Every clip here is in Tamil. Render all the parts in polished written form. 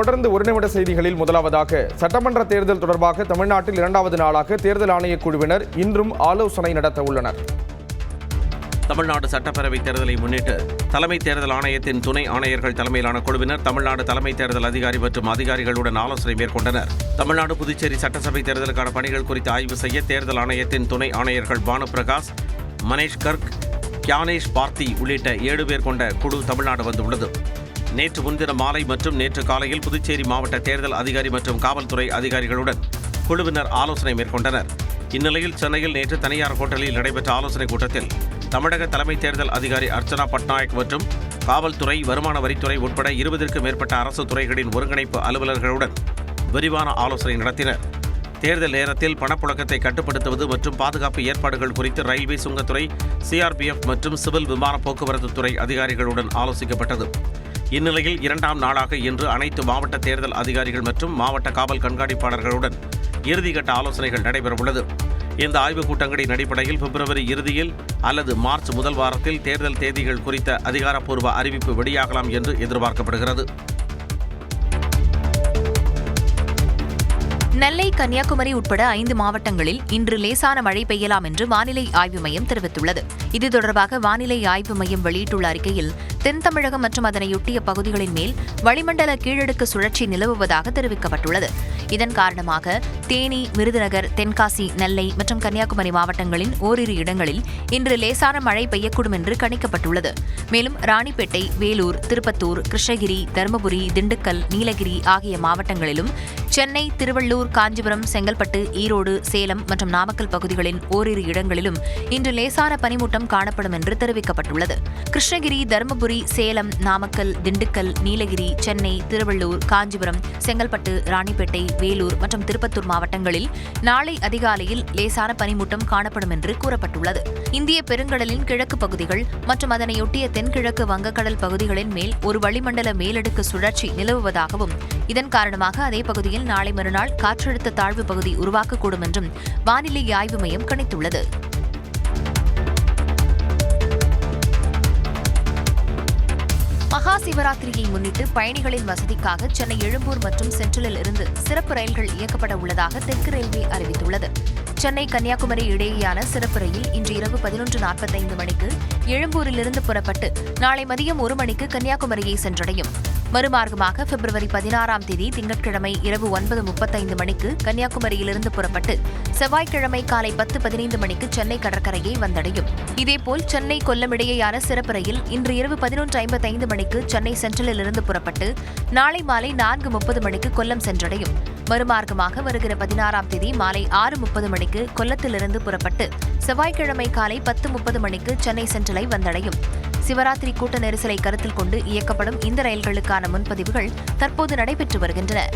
தொடர்ந்து ஒரு நிமிட செய்திகளில் முதலாவதாக சட்டமன்ற தேர்தல் தொடர்பாக தமிழ்நாட்டில் இரண்டாவது நாளாக தேர்தல் ஆணைய குழுவினர் இன்றும் ஆலோசனை நடத்த உள்ளனர். தமிழ்நாடு சட்டப்பேரவை தேர்தலை முன்னிட்டு தலைமை தேர்தல் ஆணையத்தின் துணை ஆணையர்கள் தலைமையிலான குழுவினர் தமிழ்நாடு தலைமை தேர்தல் அதிகாரி மற்றும் அதிகாரிகளுடன் ஆலோசனை மேற்கொண்டனர். தமிழ்நாடு புதுச்சேரி சட்டசபை தேர்தலுக்கான பணிகள் குறித்து ஆய்வு செய்ய தேர்தல் ஆணையத்தின் துணை ஆணையர்கள் பானு பிரகாஷ், மனேஷ் கர்க், கியானேஷ் பார்த்தி உள்ளிட்ட 7 பேர் கொண்ட குழு தமிழ்நாடு வந்துள்ளது. நேற்று முன்தினம் மாலை மற்றும் நேற்று காலையில் புதுச்சேரி மாவட்ட தேர்தல் அதிகாரி மற்றும் காவல்துறை அதிகாரிகளுடன் குழுவினர் ஆலோசனை மேற்கொண்டனர். இந்நிலையில் சென்னையில் நேற்று தனியார் ஹோட்டலில் நடைபெற்ற ஆலோசனைக் கூட்டத்தில் தமிழக தலைமை தேர்தல் அதிகாரி அர்ச்சனா பட்நாயக் மற்றும் காவல்துறை, வருமான வரித்துறை உட்பட 20க்கும் மேற்பட்ட அரசு துறைகளின் ஒருங்கிணைப்பு அலுவலர்களுடன் விரிவான ஆலோசனை நடத்தினர். தேர்தல் நேரத்தில் பணப்புழக்கத்தை கட்டுப்படுத்துவது மற்றும் பாதுகாப்பு ஏற்பாடுகள் குறித்து ரயில்வே, சுங்கத்துறை, சிஆர்பிஎஃப் மற்றும் சிவில் விமான போக்குவரத்து துறை அதிகாரிகளுடன் ஆலோசிக்கப்பட்டது. இந்நிலையில் 2ஆம் நாளாக இன்று அனைத்து மாவட்ட தேர்தல் அதிகாரிகள் மற்றும் மாவட்ட காவல் கண்காணிப்பாளர்களுடன் இறுதிக்கட்ட ஆலோசனைகள் நடைபெறவுள்ளது. இந்த ஆய்வுக் கூட்டங்களின் அடிப்படையில் பிப்ரவரி இறுதியில் அல்லது மார்ச் முதல் வாரத்தில் தேர்தல் தேதிகள் குறித்த அதிகாரப்பூர்வ அறிவிப்பு வெளியாகலாம் என்று எதிர்பார்க்கப்படுகிறது. நெல்லை, கன்னியாகுமரி உட்பட 5 மாவட்டங்களில் இன்று லேசான மழை பெய்யலாம் என்று வானிலை ஆய்வு மையம் தெரிவித்துள்ளது. இது தொடர்பாக வானிலை ஆய்வு மையம் வெளியிட்டுள்ள அறிக்கையில் தென் தமிழகம் மற்றும் அதனையொட்டிய பகுதிகளின் மேல் வளிமண்டல கீழடுக்கு சுழற்சி நிலவுவதாக தெரிவிக்கப்பட்டுள்ளது. இதன் காரணமாக தேனி, விருதுநகர், தென்காசி, நெல்லை மற்றும் கன்னியாகுமரி மாவட்டங்களின் ஓரிரு இடங்களில் இன்று லேசான மழை பெய்யக்கூடும் என்று கணிக்கப்பட்டுள்ளது. மேலும் ராணிப்பேட்டை, வேலூர், திருப்பத்தூர், கிருஷ்ணகிரி, தருமபுரி, திண்டுக்கல், நீலகிரி ஆகிய மாவட்டங்களிலும் சென்னை, திருவள்ளூர், காஞ்சிபுரம், செங்கல்பட்டு, ஈரோடு, சேலம் மற்றும் நாமக்கல் பகுதிகளின் ஓரிரு இடங்களிலும் இன்று லேசான பனிமூட்டம் காணப்படும் என்று தெரிவிக்கப்பட்டுள்ளது. கிருஷ்ணகிரி, தருமபுரி, சேலம், நாமக்கல், திண்டுக்கல், நீலகிரி, சென்னை, திருவள்ளூர், காஞ்சிபுரம், செங்கல்பட்டு, ராணிப்பேட்டை, வேலூர் மற்றும் திருப்பத்தூர் மாவட்டங்களில் நாளை அதிகாலையில் லேசான பனிமூட்டம் காணப்படும் என்று கூறப்பட்டுள்ளது. இந்திய பெருங்கடலின் கிழக்கு பகுதிகள் மற்றும் அதனையொட்டிய தென்கிழக்கு வங்கக்கடல் பகுதிகளின் மேல் ஒரு வளிமண்டல மேலடுக்கு சுழற்சி நிலவுவதாகவும் இதன் காரணமாக அதே பகுதியில் நாளை மறுநாள் காற்றழுத்த தாழ்வு பகுதி உருவாக்கக்கூடும் என்றும் வானிலை ஆய்வு மையம் கணித்துள்ளது. மகா சிவராத்திரியை முன்னிட்டு பயணிகளின் வசதிக்காக சென்னை, எழும்பூர் மற்றும் சென்ட்ரலில் இருந்து சிறப்பு ரயில்கள் இயக்கப்பட உள்ளதாக தெற்கு ரயில்வே அறிவித்துள்ளது. சென்னை, கன்னியாகுமரி இடையேயான சிறப்பு ரயில் இன்று இரவு 11:45 மணிக்கு எழும்பூரிலிருந்து புறப்பட்டு நாளை மதியம் 1 மணிக்கு கன்னியாகுமரியை சென்றடையும். மறுமார்க்கமாக பிப்ரவரி 16ஆம் தேதி திங்கட்கிழமை இரவு 9:35 மணிக்கு கன்னியாகுமரியிலிருந்து புறப்பட்டு செவ்வாய்க்கிழமை காலை 10:15 மணிக்கு சென்னை கடற்கரையை வந்தடையும். இதேபோல் சென்னை, கொல்லம் இடையேயான சிறப்பு ரயில் இன்று இரவு 11:55 மணிக்கு சென்னை சென்ட்ரலிலிருந்து புறப்பட்டு நாளை மாலை 4:30 மணிக்கு கொல்லம் சென்றடையும். மறுமார்க்கமாக வருகிற 16ஆம் தேதி மாலை 6:30 மணிக்கு கொல்லத்திலிருந்து புறப்பட்டு செவ்வாய்க்கிழமை காலை 10:30 மணிக்கு சென்னை சென்ட்ரலை வந்தடையும். சிவராத்திரி கூட்ட நெரிசலை கருத்தில் கொண்டு இயக்கப்படும் இந்த ரயில்களுக்கான முன்பதிவுகள் தற்போது நடைபெற்று வருகின்றன.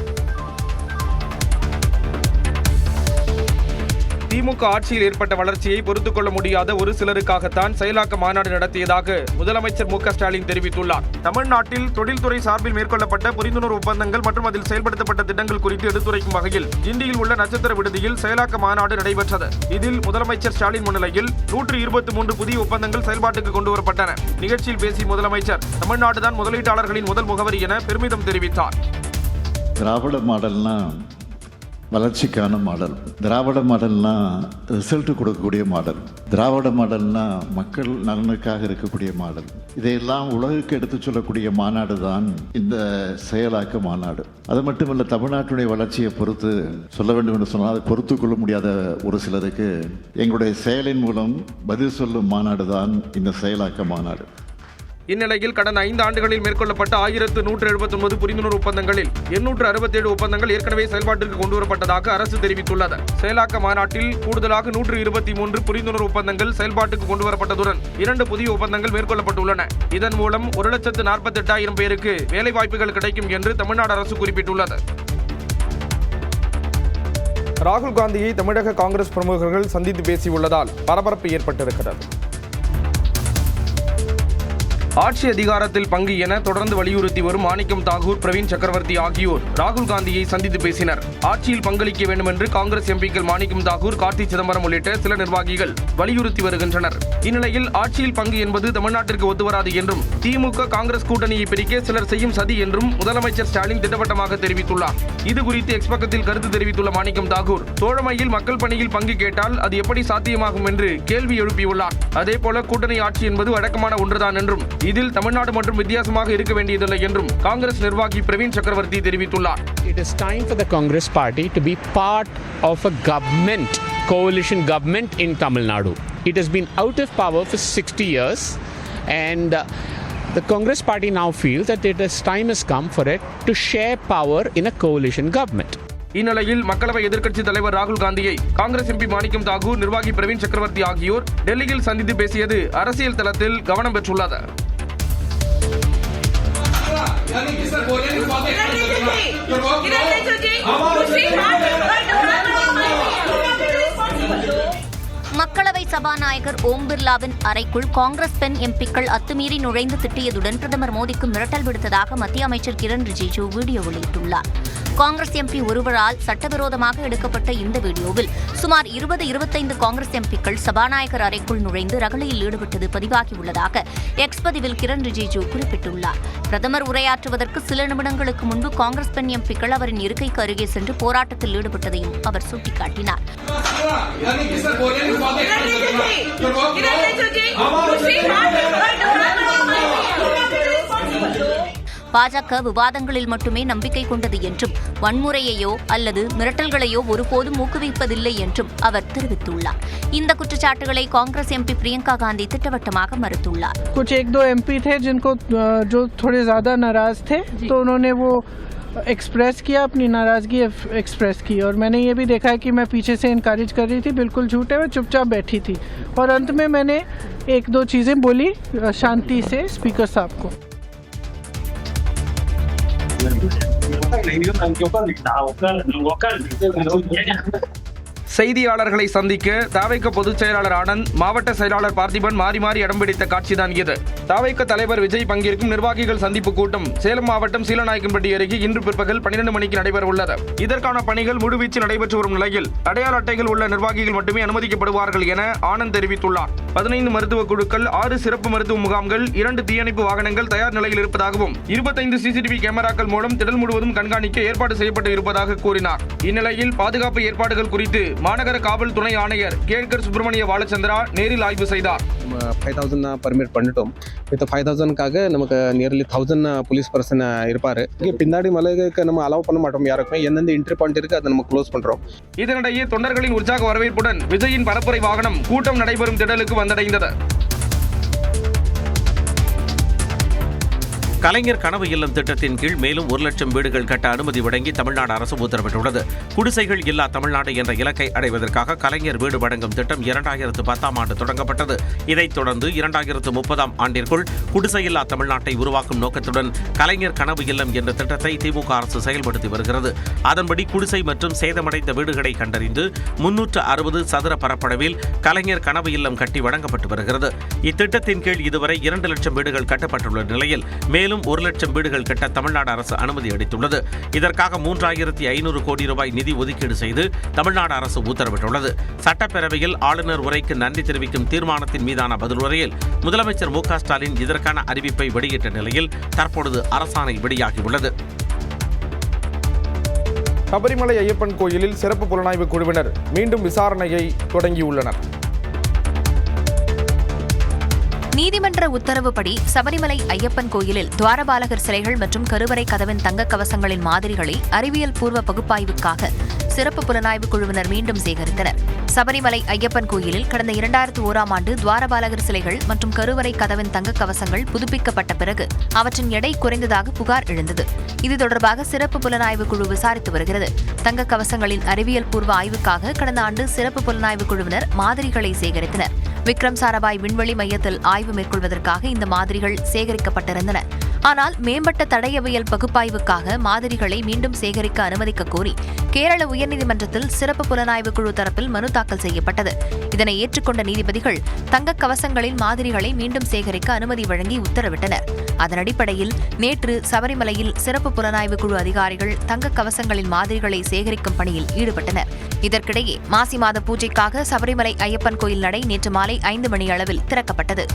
திமுக ஆட்சியில் ஏற்பட்ட வளர்ச்சியை பொறுத்துக் கொள்ள முடியாத ஒரு சிலருக்காகத்தான் செயலாக்க மாநாடு நடத்தியதாக முதலமைச்சர் மு க ஸ்டாலின் தெரிவித்துள்ளார். தமிழ்நாட்டில் தொழில்துறை சார்பில் மேற்கொள்ளப்பட்ட புரிந்துணர்வு ஒப்பந்தங்கள் மற்றும் அதில் செயல்படுத்தப்பட்ட திட்டங்கள் குறித்து எடுத்துரைக்கும் வகையில் கிண்டியில் உள்ள நட்சத்திர விடுதியில் செயலாக்க மாநாடு நடைபெற்றது. இதில் முதலமைச்சர் ஸ்டாலின் முன்னிலையில் 123 புதிய ஒப்பந்தங்கள் செயல்பாட்டுக்கு கொண்டுவரப்பட்டன. நிகழ்ச்சியில் பேசிய முதலமைச்சர் தமிழ்நாடுதான் முதலீட்டாளர்களின் முதல் முகவரி என பெருமிதம் தெரிவித்தார். திராவிட மாடல்னா வளர்ச்சிக்கான மாடல், திராவிட மாடல்னா ரிசல்ட் கொடுக்கக்கூடிய மாடல், திராவிட மாடல்னா மக்கள் நலனுக்காக இருக்கக்கூடிய மாடல். இதையெல்லாம் உலகுக்கு எடுத்து சொல்லக்கூடிய மாநாடு தான் இந்த செயலாக்க மாநாடு. அது மட்டுமல்ல, தமிழ்நாட்டுடைய வளர்ச்சியை பொறுத்து சொல்ல வேண்டும் என்று சொன்னால் அதை பொறுத்து கொள்ள முடியாத ஒரு சிலருக்கு எங்களுடைய செயலின் மூலம் பதில் சொல்லும் மாநாடு தான் இந்த செயலாக்க மாநாடு. இந்நிலையில் கடந்த 5 ஆண்டுகளில் மேற்கொள்ளப்பட்ட 1179 புரிந்துணர்வு ஒப்பந்தங்களில் 867 ஒப்பந்தங்கள் ஏற்கனவே செயல்பாட்டிற்கு கொண்டுவரப்பட்டதாக அரசு தெரிவித்துள்ளது. செயலாக்க மாநாட்டில் கூடுதலாக 123 புரிந்துணர்வு ஒப்பந்தங்கள் செயல்பாட்டுக்கு கொண்டுவரப்பட்டதுடன் 2 புதிய ஒப்பந்தங்கள் மேற்கொள்ளப்பட்டுள்ளன. இதன் மூலம் 1,48,000 பேருக்கு வேலைவாய்ப்புகள் கிடைக்கும் என்று தமிழ்நாடு அரசு குறிப்பிட்டுள்ளது. ராகுல் காந்தியை தமிழக காங்கிரஸ் பிரமுகர்கள் சந்தித்து பேசியுள்ளதால் பரபரப்பு ஏற்பட்டிருக்கிறது. ஆட்சி அதிகாரத்தில் பங்கு என தொடர்ந்து வலியுறுத்தி வரும் மாணிக்கம் தாகூர், பிரவீன் சக்கரவர்த்தி ஆகியோர் ராகுல் காந்தியை சந்தித்து பேசினர். ஆட்சியில் பங்களிக்க வேண்டும் என்று காங்கிரஸ் எம்பிக்கள் மாணிக்கம் தாகூர், கார்த்தி சிதம்பரம் உள்ளிட்ட சில நிர்வாகிகள் வலியுறுத்தி வருகின்றனர். இந்நிலையில் ஆட்சியில் பங்கு என்பது தமிழ்நாட்டிற்கு ஒத்துவராது என்றும் திமுக காங்கிரஸ் கூட்டணியை பிரிக்க சிலர் செய்யும் சதி என்றும் முதலமைச்சர் ஸ்டாலின் திட்டவட்டமாக தெரிவித்துள்ளார். இதுகுறித்து எக்ஸ் பக்கத்தில் கருத்து தெரிவித்துள்ள மாணிக்கம் தாகூர், தோழமையில் மக்கள் பணியில் பங்கு கேட்டால் அது எப்படி சாத்தியமாகும் என்று கேள்வி எழுப்பியுள்ளார். அதேபோல கூட்டணி ஆட்சி என்பது வழக்கமான ஒன்றுதான் என்றும் இதில் தமிழ்நாடு மற்றும் வித்தியாசமாக இருக்க வேண்டியதில்லை என்றும் காங்கிரஸ் நிர்வாகி பிரவீன் சக்கரவர்த்தி தெரிவித்துள்ளார். It is time for the Congress party to be part of a government, coalition government in Tamil Nadu. It has been out of power for 60 years and the Congress party now feels that time has come for it to share power in a coalition government. இந்நிலையில் மக்களவை எதிர்க்கட்சித் தலைவர் ராகுல் காந்தியை காங்கிரஸ் எம்பி மாணிக்கம் தாகூர், நிர்வாகி பிரவீன் சக்கரவர்த்தி ஆகியோர் டெல்லியில் சந்தித்து பேசியது அரசியல் தளத்தில் கவனம் பெற்றுள்ளது. மக்களவை சபாநாயகர் ஓம் பிர்லாவின் அறைக்குள் காங்கிரஸ் பெண் எம்பிக்கள் அத்துமீறி நுழைந்து திட்டியதுடன் பிரதமர் மோடிக்கு மிரட்டல் விடுத்ததாக மத்திய அமைச்சர் கிரண் ரிஜிஜு வீடியோ வெளியிட்டுள்ளார். காங்கிரஸ் எம்பி ஒருவரால் சட்டவிரோதமாக எடுக்கப்பட்ட இந்த வீடியோவில் சுமார் 20-25 காங்கிரஸ் எம்பிக்கள் சபாநாயகர் அறைக்குள் நுழைந்து ரகளையில் ஈடுபட்டது பதிவாகியுள்ளதாக எக்ஸ் பதிவில் கிரண் ரிஜிஜு குறிப்பிட்டுள்ளார். பிரதமர் உரையாற்றுவதற்கு சில நிமிடங்களுக்கு முன்பு காங்கிரஸ் பெண் எம்பிக்கள் அவரின் இருக்கைக்கு அருகே சென்று போராட்டத்தில் ஈடுபட்டதையும் அவர் சுட்டிக்காட்டினார். பாஜக விவாதங்களில் மட்டுமே நம்பிக்கை கொண்டது என்றும் வன்முறையையோ அல்லது மிரட்டல்களையோ ஒருபோதும் ஊக்குவிப்பதில்லை என்றும் அவர் தெரிவித்துள்ளார். இந்த குற்றச்சாட்டுகளை காங்கிரஸ் எம்பி பிரியங்கா காந்தி திட்டவட்டமாக மறுத்துள்ளார். कुछ एक दो एमपी थे जिनको जो थोड़े ज्यादा नाराज थे तो उन्होंने वो एक्सप्रेस किया, अपनी नाराजगी एक्सप्रेस की और मैंने ये भी देखा है कि मैं पीछे से इनकरेज कर रही थी, बिल्कुल झूठ है, मैं चुपचाप बैठी थी और अंत में मैंने एक दो चीज़ें बोली शांति से स्पीकर साहब को. செய்தியாளர்களை சந்திக்க தாவைக்க பொதுச் செயலாளர் ஆனந்த், மாவட்ட செயலாளர் பார்த்திபன் மாறி மாறி இடம் பிடித்த காட்சிதான் இது. தாவைக்க தலைவர் விஜய் பங்கேற்கும் நிர்வாகிகள் சந்திப்பு கூட்டம் சேலம் மாவட்டம் சீலநாயக்கன்பட்டி அருகே இன்று பிற்பகல் 12 மணிக்கு நடைபெற உள்ளது. இதற்கான பணிகள் முழுவீச்சில் நடைபெற்று வரும் நிலையில் அடையாள அட்டைகள் உள்ள நிர்வாகிகள் மட்டுமே அனுமதிக்கப்படுவார்கள் என ஆனந்த் தெரிவித்துள்ளார். 15 மருத்துவ குழுக்கள், 6 சிறப்பு மருத்துவ முகாம்கள், 2 தீயணைப்பு வாகனங்கள் தயார் நிலையில் இருப்பதாகவும் 25 சிசிடிவி கேமராக்கள் மூலம் திடல் முழுவதும் கண்காணிக்க ஏற்பாடு செய்யப்பட்டு இருப்பதாக கூறினார். இந்நிலையில் பாதுகாப்பு ஏற்பாடுகள் குறித்து மாநகர காவல் துணை ஆணையர் கேழ்கர் சுப்பிரமணிய வாலச்சந்திரா நேரில் ஆய்வு செய்தார். 5000 பர்மிட் பண்ணிட்டோம். வித் 5000க்காக நமக்கு நியர்லி 1000 போலீஸ் பர்சன் இருப்பாரு. பின்னாடி மலைக்கு நம்ம அலோவ் பண்ண மாட்டோம் யாருக்குமே. எந்தெந்த என்ட்ரி பாயிண்ட் இருக்கு அதை நம்ம க்ளோஸ் பண்றோம். இதனிடையே தொண்டர்களின் உற்சாக வரவேற்புடன் விஜயின் பரப்புரை வாகனம் கூட்டம் நடைபெறும் திடலுக்கு வந்தடைந்தது. கலைஞர் கனவு இல்லம் திட்டத்தின் கீழ் மேலும் 1 லட்சம் வீடுகள் கட்ட அனுமதி வழங்கி தமிழ்நாடு அரசு உத்தரவிட்டுள்ளது. குடிசைகள் இல்லா தமிழ்நாடு என்ற இலக்கை அடைவதற்காக கலைஞர் வீடு வழங்கும் திட்டம் 2010ஆம் ஆண்டு தொடங்கப்பட்டது. இதைத் தொடர்ந்து 2030ஆம் ஆண்டிற்குள் குடிசையில்லா தமிழ்நாட்டை உருவாக்கும் நோக்கத்துடன் கலைஞர் கனவு இல்லம் என்ற திட்டத்தை திமுக அரசு செயல்படுத்தி வருகிறது. அதன்படி குடிசை மற்றும் சேதமடைந்த வீடுகளை கண்டறிந்து 360 சதுர பரப்பளவில் கலைஞர் கனவு இல்லம் கட்டி வழங்கப்பட்டு வருகிறது. இத்திட்டத்தின் கீழ் இதுவரை 2 லட்சம் வீடுகள் கட்டப்பட்டுள்ள நிலையில் மேலும் 1 லட்சம் வீடுகள் கட்ட தமிழ்நாடு அரசு அனுமதி அளித்துள்ளது. இதற்காக 3500 கோடி ரூபாய் நிதி ஒதுக்கீடு செய்து தமிழ்நாடு அரசு உத்தரவிட்டுள்ளது. சட்டப்பேரவையில் ஆளுநர் உரைக்கு நன்றி தெரிவிக்கும் தீர்மானத்தின் மீதான பதில் உரையில் முதலமைச்சர் மு.க. ஸ்டாலின் இதற்கான அறிவிப்பை வெளியிட்ட நிலையில் தற்பொழுது அரசாணை வெளியாகியுள்ளது. சபரிமலை ஐயப்பன் கோயிலில் சிறப்பு புலனாய்வு குழுவினர் மீண்டும் விசாரணையை தொடங்கியுள்ளனர். நீதிமன்ற உத்தரவுப்படி சபரிமலை ஐயப்பன் கோயிலில் துவாரபாலகர் சிலைகள் மற்றும் கருவறை கதவின் தங்கக் கவசங்களின் மாதிரிகளை அறிவியல் பூர்வ பகுப்பாய்வுக்காக சிறப்பு புலனாய்வு குழுவினர் மீண்டும் சேகரித்தனர். சபரிமலை ஐயப்பன் கோயிலில் கடந்த 2001ஆம் ஆண்டு துவாரபாலகர் சிலைகள் மற்றும் கருவறை கதவின் தங்கக் கவசங்கள் புதுப்பிக்கப்பட்ட பிறகு அவற்றின் எடை குறைந்ததாக புகார் எழுந்தது. இது தொடர்பாக சிறப்பு புலனாய்வு குழு விசாரித்து வருகிறது. தங்கக் கவசங்களின் அறிவியல் பூர்வ ஆய்வுக்காக கடந்த ஆண்டு சிறப்பு புலனாய்வு குழுவினர் மாதிரிகளை சேகரித்தனர். விக்ரம் சாராபாய் விண்வெளி மையத்தில் ஆய்வு மேற்கொள்வதற்காக இந்த மாதிரிகள் சேகரிக்கப்பட்டிருந்தன. ஆனால் மேம்பட்ட தடயவியல் பகுப்பாய்வுக்காக மாதிரிகளை மீண்டும் சேகரிக்க அனுமதிக்க கோரி கேரள உயர்நீதிமன்றத்தில் சிறப்பு புலனாய்வு குழு தரப்பில் மனு தாக்கல் செய்யப்பட்டது. இதனை ஏற்றுக்கொண்ட நீதிபதிகள் தங்கக் கவசங்களின் மாதிரிகளை மீண்டும் சேகரிக்க அனுமதி வழங்கி உத்தரவிட்டனர். அதன் அடிப்படையில் நேற்று சபரிமலையில் சிறப்பு புலனாய்வு குழு அதிகாரிகள் தங்கக் கவசங்களின் மாதிரிகளை சேகரிக்கும் பணியில் ஈடுபட்டனர். இதற்கிடையே மாசி மாத பூஜைக்காக சபரிமலை ஐயப்பன் கோயில் நடை நேற்று மாலை 5 மணி அளவில் திறக்கப்பட்டது.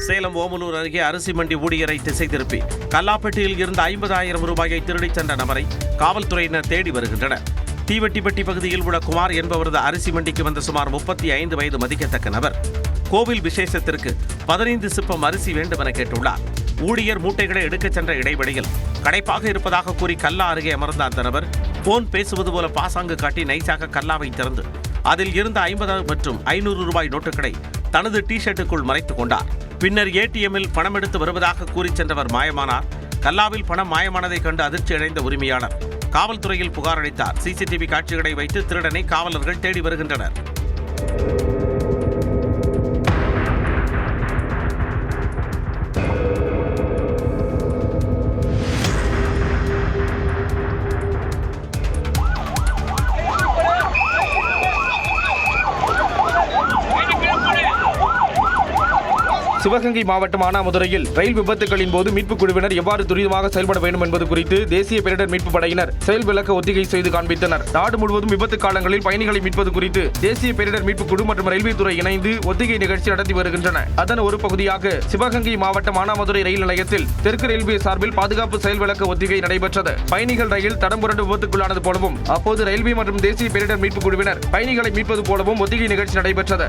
சேலம் ஓமலூர் அருகே அரிசி மண்டி ஊழியரை திசை திருப்பி கல்லாப்பட்டியில் இருந்து 50,000 ரூபாயை திருடிச் சென்ற நபரை காவல்துறையினர் தேடி வருகின்றனர். தீவெட்டிப்பட்டி பகுதியில் உள்ள குமார் என்பவரது அரிசி மண்டிக்கு வந்த சுமார் 35 வயது மதிக்கத்தக்க நபர் கோவில் விசேஷத்திற்கு 15 சிப்பம் அரிசி வேண்டும் என கேட்டுள்ளார். ஊழியர் மூட்டைகளை எடுக்கச் சென்ற இடைவெளியில் கடைப்பாக இருப்பதாக கூறி கல்லா அருகே அமர்ந்த அந்த நபர் போன் பேசுவது போல பாசாங்கு காட்டி நைசாக கல்லாவை திறந்து அதில் இருந்த 50 மற்றும் 500 ரூபாய் நோட்டுகளை தனது டி-ஷர்ட்டுக்குள் மறைத்துக் கொண்டார். பின்னர் ஏடிஎம்மில் பணம் எடுத்து வருவதாக கூறி சென்றவர் மாயமானார். கல்லாவில் பணம் மாயமானதை கண்டு அதிர்ச்சி அடைந்த உரிமையாளர் காவல்துறையில் புகார் அளித்தார். சிசிடிவி காட்சிகளை வைத்து திருடனை காவலர்கள் தேடி வருகின்றனர். சிவகங்கை மாவட்டம் ஆனாமதுரையில் ரயில் விபத்துகளின் போது மீட்புக் குழுவினர் எவ்வாறு துரிதமாக செயல்பட வேண்டும் என்பது குறித்து தேசிய பேரிடர் மீட்புப் படையினர் செயல் விளக்க ஒத்திகை செய்து காண்பித்தனர். நாடு முழுவதும் விபத்து காலங்களில் பயணிகளை மீட்பது குறித்து தேசிய பேரிடர் மீட்புக் குழு மற்றும் ரயில்வே துறை இணைந்து ஒத்திகை நிகழ்ச்சி நடத்தி வருகின்றன. அதன் ஒரு பகுதியாக சிவகங்கை மாவட்டம் ஆனாமதுரை ரயில் நிலையத்தில் தெற்கு ரயில்வே சார்பில் பாதுகாப்பு செயல் விளக்க ஒத்திகை நடைபெற்றது. பயணிகள் ரயில் தடம் புரண்டு விபத்துக்குள்ளானது போலவும் அப்போது ரயில்வே மற்றும் தேசிய பேரிடர் மீட்புக் குழுவினர் பயணிகளை மீட்பது போலவும் ஒத்திகை நிகழ்ச்சி நடைபெற்றது.